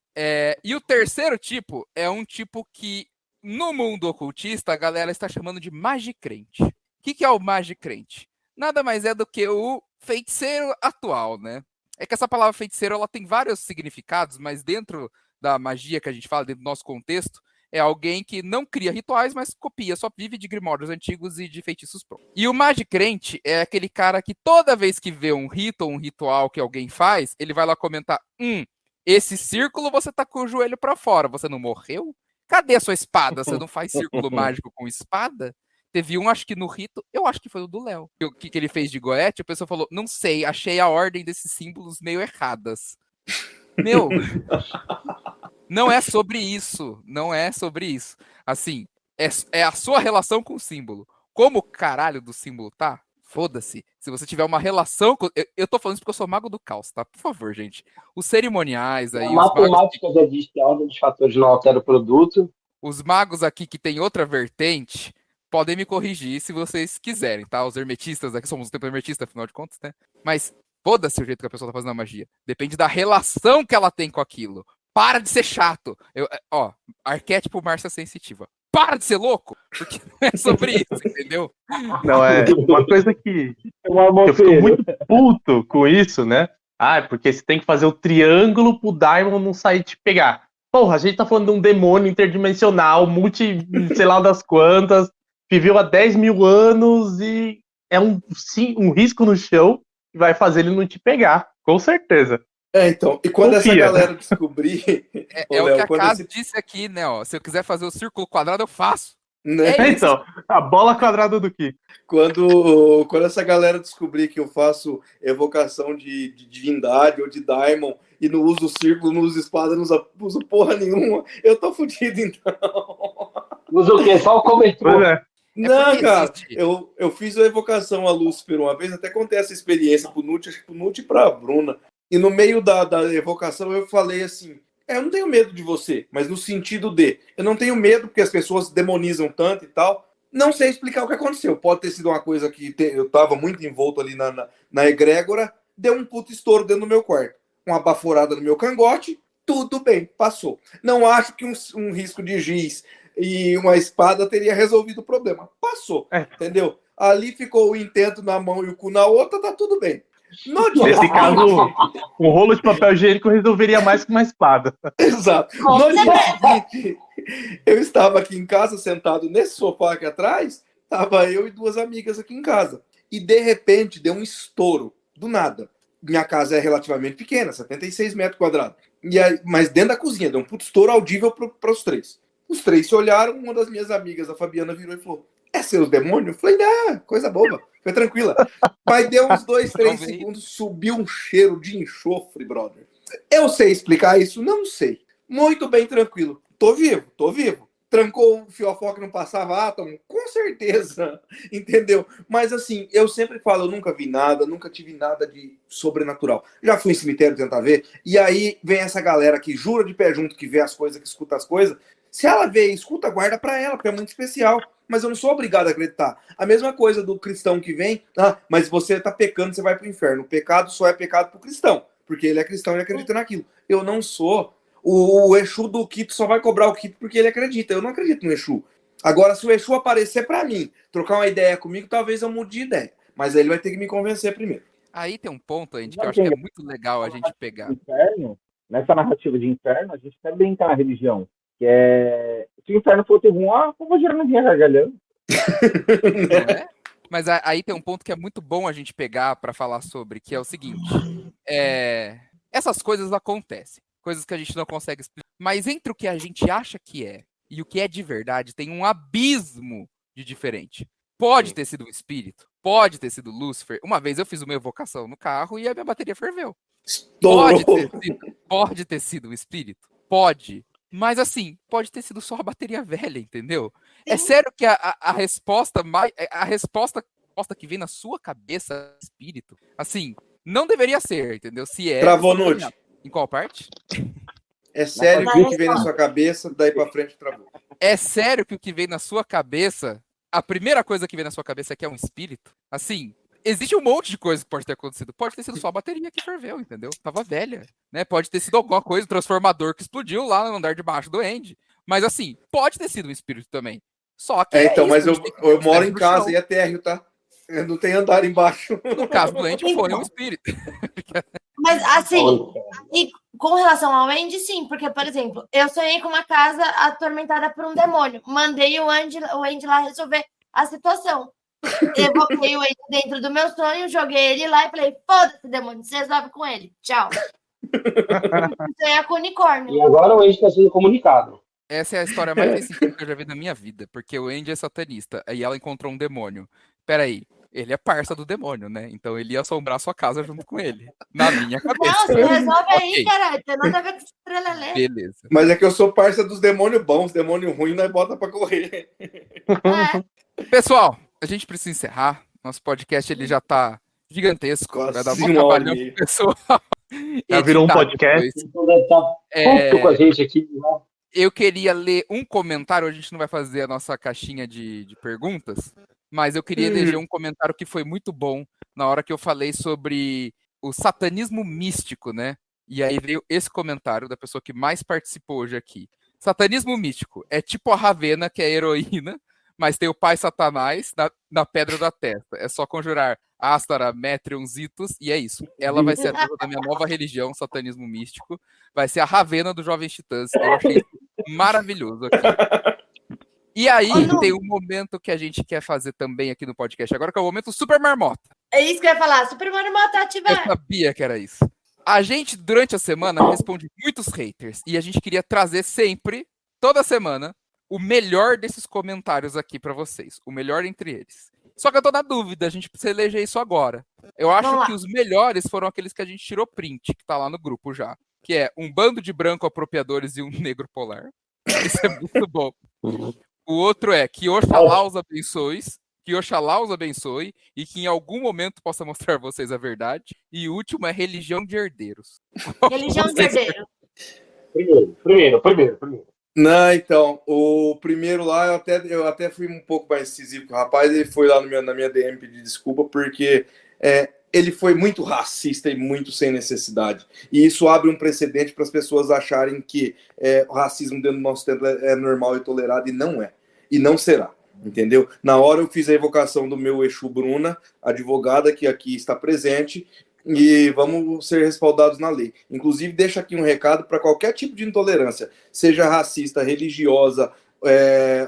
E o terceiro tipo é um tipo que, no mundo ocultista, a galera está chamando de magicrente. O que é o magicrente? Nada mais é do que o feiticeiro atual, né? É que essa palavra feiticeiro, ela tem vários significados, mas dentro da magia que a gente fala, dentro do nosso contexto, é alguém que não cria rituais, mas copia, só vive de grimórios antigos e de feitiços prontos. E o magicrente é aquele cara que toda vez que vê um rito ou um ritual que alguém faz, ele vai lá comentar, esse círculo você tá com o joelho para fora, você não morreu? Cadê a sua espada? Você não faz círculo mágico com espada? Teve um, acho que no rito, eu acho que foi o do Léo. O que ele fez de Goethe, a pessoa falou, não sei, achei a ordem desses símbolos meio erradas. Meu, não é sobre isso. Não é sobre isso. Assim, é a sua relação com o símbolo. Como o caralho do símbolo tá, foda-se. Se você tiver uma relação com... Eu tô falando isso porque eu sou mago do caos, tá? Por favor, gente. Os cerimoniais aí... A matemática já diz que a ordem dos fatores não altera o produto. Os magos aqui que tem outra vertente... podem me corrigir se vocês quiserem, tá? Os hermetistas aqui, somos um templo hermetista, afinal de contas, né? Mas foda-se o jeito que a pessoa tá fazendo a magia. Depende da relação que ela tem com aquilo. Para de ser chato. Arquétipo Márcia Sensitiva. Para de ser louco, porque não é sobre isso, entendeu? Não, é uma coisa que eu fico muito puto com isso, né? Porque você tem que fazer o triângulo pro Daimon não sair te pegar. Porra, a gente tá falando de um demônio interdimensional, sei lá das quantas, viveu há 10 mil anos e é um risco no chão que vai fazer ele não te pegar, com certeza. Então, e quando essa galera descobrir... o que a Casa disse aqui, né, ó, se eu quiser fazer o círculo quadrado, eu faço. Né? Então, a bola quadrada do Kiko. Quando essa galera descobrir que eu faço evocação de divindade ou de daimon e não uso círculo, não uso espada, não uso porra nenhuma, eu tô fudido, então. Usa o quê? Só o cobertor. Não, cara, eu fiz a evocação a Lúcifer uma vez, até contei essa experiência pro Nuti, acho que pro Nuti e pra Bruna. E no meio da evocação eu falei assim, eu não tenho medo de você, mas no sentido de, eu não tenho medo porque as pessoas demonizam tanto e tal. Não sei explicar o que aconteceu. Pode ter sido uma coisa que eu tava muito envolto ali na egrégora, deu um puto estouro dentro do meu quarto. Uma baforada no meu cangote, tudo bem, passou. Não acho que um risco de giz e uma espada teria resolvido o problema. Passou, entendeu? Ali ficou o intento na mão e o cu na outra, tá tudo bem. Nesse caso, um rolo de papel higiênico resolveria mais que uma espada. Exato. No dia seguinte, eu estava aqui em casa, sentado nesse sofá aqui atrás, estava eu e duas amigas aqui em casa. E, de repente, deu um estouro, do nada. Minha casa é relativamente pequena, 76 metros quadrados. Mas dentro da cozinha, deu um puto estouro audível para os três. Os três se olharam, uma das minhas amigas, a Fabiana, virou e falou, é seus demônios? Eu falei, coisa boba, foi tranquila. Mas deu uns 2, 3 segundos, subiu um cheiro de enxofre, brother. Eu sei explicar isso? Não sei. Muito bem, tranquilo. Tô vivo. Trancou o fiofó que não passava átomo? Com certeza, entendeu? Mas assim, eu sempre falo, eu nunca vi nada, nunca tive nada de sobrenatural. Já fui em cemitério tentar ver, e aí vem essa galera que jura de pé junto, que vê as coisas, que escuta as coisas. Se ela vê e escuta, guarda pra ela, porque é muito especial. Mas eu não sou obrigado a acreditar. A mesma coisa do cristão que vem, mas você tá pecando, você vai pro inferno. O pecado só é pecado pro cristão, porque ele é cristão e acredita naquilo. Eu não sou. O Exu do Quito só vai cobrar o Quito porque ele acredita. Eu não acredito no Exu. Agora, se o Exu aparecer pra mim, trocar uma ideia comigo, talvez eu mude de ideia. Mas aí ele vai ter que me convencer primeiro. Aí tem um ponto, Andy, que eu Sabe acho que é quem muito legal a gente pegar. inferno, nessa narrativa de inferno, a gente até brinca na religião, que é se o inferno for ruim, como gerar não vinha gargalhando. Não é? Mas aí tem um ponto que é muito bom a gente pegar para falar sobre, que é o seguinte: essas coisas acontecem, coisas que a gente não consegue explicar, mas entre o que a gente acha que é e o que é de verdade tem um abismo de diferente. Pode ter sido um espírito, pode ter sido Lúcifer. Uma vez eu fiz uma evocação no carro e a minha bateria ferveu. Pode ter sido um espírito? Pode. Mas assim, pode ter sido só a bateria velha, entendeu? É sério que a resposta que vem na sua cabeça, espírito, assim, não deveria ser, entendeu? Se é. Travou noite. Em qual parte? É sério que o que vem na sua cabeça, daí pra frente travou. É sério que o que vem na sua cabeça, a primeira coisa que vem na sua cabeça é que é um espírito? Assim, existe um monte de coisa que pode ter acontecido. Pode ter sido só a bateria que ferveu, entendeu? Tava velha, né? Pode ter sido alguma coisa, um transformador que explodiu lá no andar de baixo do Andy. Mas assim, pode ter sido um espírito também. Só que então, mas isso, eu moro em casa e é térreo, tá? Eu não tenho andar embaixo. No caso do Andy, foi um espírito. Mas assim, e com relação ao Andy, sim, porque, por exemplo, eu sonhei com uma casa atormentada por um demônio. Mandei o Andy lá resolver a situação. Evoquei o Andy dentro do meu sonho, joguei ele lá e falei: foda-se, demônio, você resolve com ele. Tchau. Sonhar com unicórnio. E agora o Andy está sendo comunicado. Essa é a história mais sensível que eu já vi na minha vida, porque o Andy é satanista, aí ela encontrou um demônio. Peraí, ele é parça do demônio, né? Então ele ia assombrar sua casa junto com ele. Na minha cabeça. Não, você resolve aí, Ok. caralho. Tem nada a ver com estrela. Beleza. Mas é que eu sou parça dos demônios bons, demônio ruim nós bota pra correr. Pessoal, a gente precisa encerrar. Nosso podcast ele já tá gigantesco. Quase Vai dar uma muito hora e trabalho meia. pro pessoal. Já virou um editar podcast. depois. Então deve estar puto com a gente aqui. Né? Eu queria ler um comentário, a gente não vai fazer a nossa caixinha de perguntas, mas eu queria eleger um comentário que foi muito bom na hora que eu falei sobre o satanismo místico, né? E aí veio esse comentário da pessoa que mais participou hoje aqui. Satanismo místico é tipo a Ravena, que é heroína, mas tem o pai Satanás na pedra da testa. É só conjurar Astara, Metrion, Zitos, e é isso. Ela vai ser a deusa da minha nova religião, satanismo místico. Vai ser a Ravena do Jovens Titãs. Eu achei isso maravilhoso aqui. E aí tem um momento que a gente quer fazer também aqui no podcast agora, que é o momento Super Marmota. É isso que eu ia falar. Super Marmota Eu ativar. sabia que era isso. A gente, durante a semana, responde muitos haters. E a gente queria trazer sempre, toda semana, o melhor desses comentários aqui pra vocês. O melhor entre eles. Só que eu tô na dúvida, a gente precisa eleger isso agora. Eu acho Vamos lá. que os melhores foram aqueles que a gente tirou print, que tá lá no grupo já. Que é um bando de branco apropriadores e um negro polar. Isso é muito bom. O outro é que Oxalá os abençoe, que Oxalá os abençoe e que em algum momento possa mostrar vocês a verdade. E o último é religião de herdeiros. Religião de Vocês- herdeiro. Primeiro. Não, então, o primeiro lá, eu até fui um pouco mais incisivo com o rapaz, ele foi lá na minha DM pedir desculpa, porque ele foi muito racista e muito sem necessidade. E isso abre um precedente para as pessoas acharem que o racismo dentro do nosso tempo é normal e tolerado, e não é. E não será, entendeu? Na hora eu fiz a evocação do meu Exu Bruna, advogada que aqui está presente, e vamos ser respaldados na lei. Inclusive, deixa aqui um recado para qualquer tipo de intolerância, seja racista, religiosa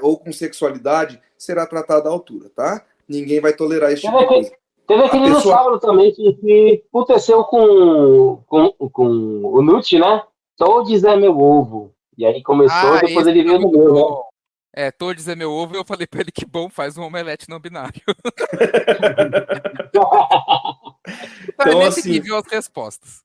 ou com sexualidade, será tratada à altura, tá? Ninguém vai tolerar esse tipo de coisa. Teve aquele no sábado também que aconteceu com o Nut, né? Todos é meu ovo. E aí começou, depois ele veio no meu, né? Todos é meu ovo, e eu falei pra ele que bom, faz um omelete não binário. Então, nesse assim, nível as respostas.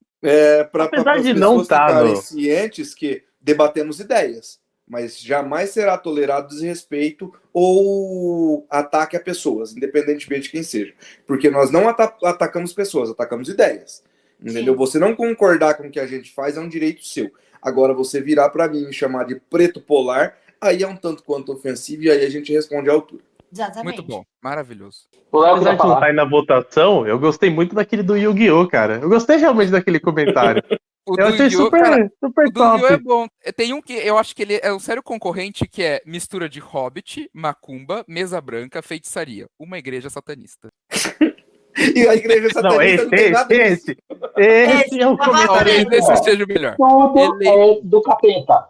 Para Apesar as de não pessoas tá ficarem no- cientes que debatemos ideias, mas jamais será tolerado desrespeito ou ataque a pessoas, independentemente de quem seja. Porque nós não atacamos pessoas, atacamos ideias. Entendeu? Sim. Você não concordar com o que a gente faz é um direito seu. Agora, você virar para mim e me chamar de preto polar, aí é um tanto quanto ofensivo e aí a gente responde à altura. Exatamente. Muito bom, maravilhoso. O Léo Apesar queria de não falar. estar aí na votação, eu gostei muito daquele do Yu-Gi-Oh, cara. Eu gostei realmente daquele comentário. O Eu do achei Yu-Gi-Oh, super, cara, super o do Yu-Gi-Oh é top. bom. Tem um que eu acho que ele é um sério concorrente, que é mistura de Hobbit, Macumba, Mesa Branca, Feitiçaria. Uma igreja satanista. E a igreja satanista não tem nada disso. Esse é o comentário. Talvez esse seja o melhor. Tudo é do capeta.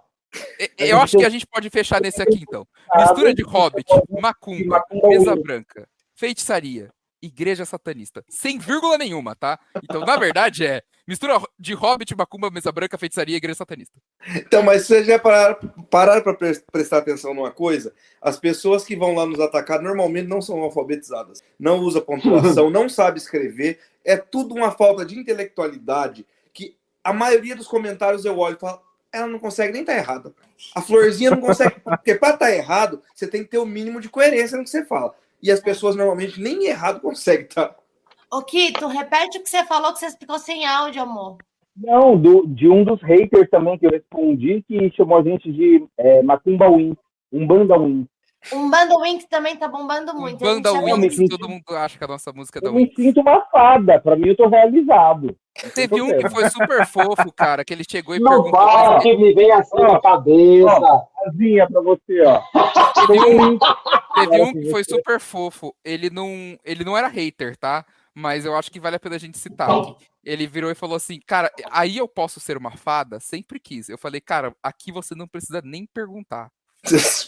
Eu acho que a gente pode fechar nesse aqui, então. Mistura de Hobbit, macumba, mesa branca, feitiçaria, igreja satanista. Sem vírgula nenhuma, tá? Então, na verdade, é mistura de Hobbit, macumba, mesa branca, feitiçaria e igreja satanista. Então, mas vocês já pararam para prestar atenção numa coisa? As pessoas que vão lá nos atacar normalmente não são alfabetizadas. Não usa pontuação, não sabe escrever. É tudo uma falta de intelectualidade que a maioria dos comentários eu olho e falo, ela não consegue nem estar errada. A Florzinha não consegue, porque para estar errado, você tem que ter o mínimo de coerência no que você fala. E as pessoas normalmente nem errado conseguem, tá? Ô, Kito, repete o que você falou, que você ficou sem áudio, amor. Não, de um dos haters também que eu respondi, que chamou a gente de Macumba Win, Umbanda Win. Umbanda Winx também tá bombando muito. Umbanda A gente já Winx, viu. todo mundo acha que a nossa música é da Eu me Winx. sinto uma fada, pra mim eu tô realizado. Teve um que foi super fofo, cara, que ele chegou e Não perguntou... fala que me vem assim na cabeça. Asinha pra você, ó. Teve um que foi super fofo. Ele não era hater, tá? Mas eu acho que vale a pena a gente citar aqui. Ele virou e falou assim, cara, aí eu posso ser uma fada? Sempre quis. Eu falei, cara, aqui você não precisa nem perguntar.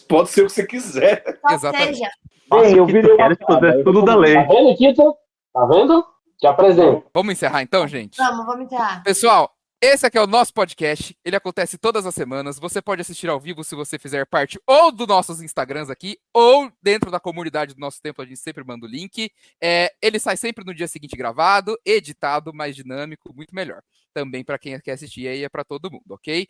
Pode ser o que você quiser. Só Exatamente. seja. Bem, eu virei uma Quero fazer fada. tudo da lei. Tá vendo, Kito? Tá vendo? Te apresento. Vamos encerrar então, gente? Vamos encerrar. Pessoal, esse aqui é o nosso podcast. Ele acontece todas as semanas. Você pode assistir ao vivo se você fizer parte ou dos nossos Instagrams aqui, ou dentro da comunidade do nosso templo, a gente sempre manda o link. Ele sai sempre no dia seguinte gravado, editado, mais dinâmico, muito melhor. Também para quem quer assistir aí, é para todo mundo, ok?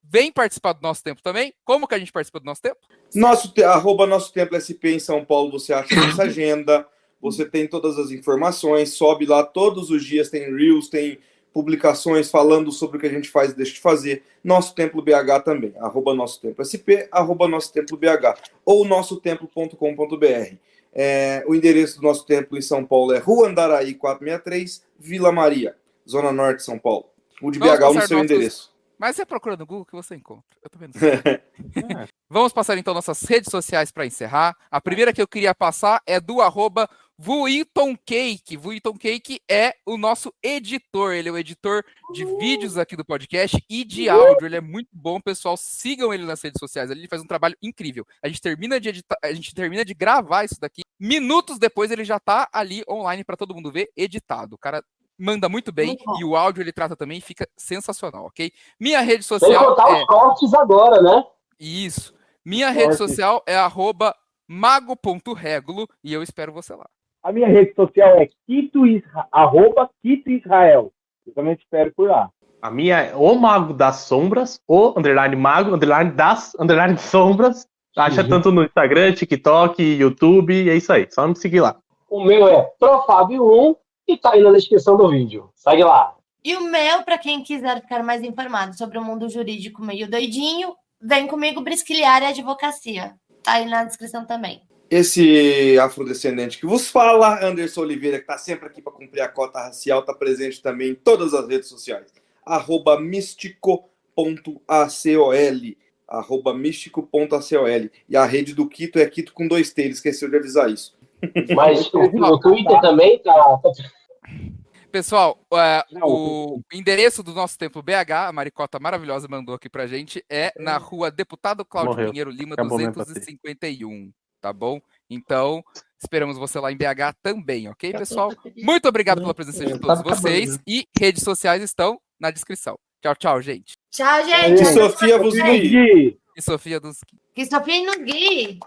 Vem participar do nosso tempo também. Como que a gente participa do nosso tempo? @ nosso templo SP em São Paulo, você acha nossa agenda, você tem todas as informações, sobe lá todos os dias, tem Reels, tem publicações falando sobre o que a gente faz e deixa de fazer. Nosso Templo BH também, @ nosso templo SP, @ nosso templo BH, ou nossotemplo.com.br. O endereço do nosso templo em São Paulo é Rua Andaraí 463, Vila Maria, Zona Norte de São Paulo. O de BH no seu endereço. Mas você procura no Google que você encontra. Eu tô vendo. Vamos passar então nossas redes sociais para encerrar. A primeira que eu queria passar é do @VuitonCake. Vuitton Cake é o nosso editor. Ele é o editor de vídeos aqui do podcast e de áudio. Ele é muito bom, pessoal. Sigam ele nas redes sociais. Ele faz um trabalho incrível. A gente termina de editar, a gente termina de gravar isso daqui. Minutos depois ele já tá ali online para todo mundo ver, editado. O cara manda muito bem e o áudio ele trata também e fica sensacional, ok? Minha rede Tem que social contar os cortes agora, né? Isso. Minha rede social é @mago.regulo e eu espero você lá. A minha rede social é @KitoIsrael. Eu também te espero por lá. A minha é o Mago das Sombras, o _mago, _das, _sombras. Acha tanto no Instagram, TikTok, YouTube, é isso aí. Só me seguir lá. O meu é Profábio1 e tá aí na descrição do vídeo. Segue lá. E o meu, para quem quiser ficar mais informado sobre o mundo jurídico meio doidinho, vem comigo Brisquilhar e Advocacia. Tá aí na descrição também. Esse afrodescendente que vos fala, Anderson Oliveira, que está sempre aqui para cumprir a cota racial, está presente também em todas as redes sociais. @místico.acol. @místico.acol. E a rede do Kito é Kito com 2 T, ele esqueceu de avisar isso. Mas o Twitter também tá... Pessoal, o endereço do nosso templo BH, a Maricota maravilhosa mandou aqui pra gente, é na rua Deputado Cláudio Morreu. Pinheiro Lima, Acabou mesmo, 251, tá bom? Então, esperamos você lá em BH também, ok, pessoal? Muito obrigado pela presença de todos vocês e redes sociais estão na descrição. Tchau, tchau, gente. Tchau, gente. Que Sofia vos guie. E Sofia dos... Que Sofia nos guie.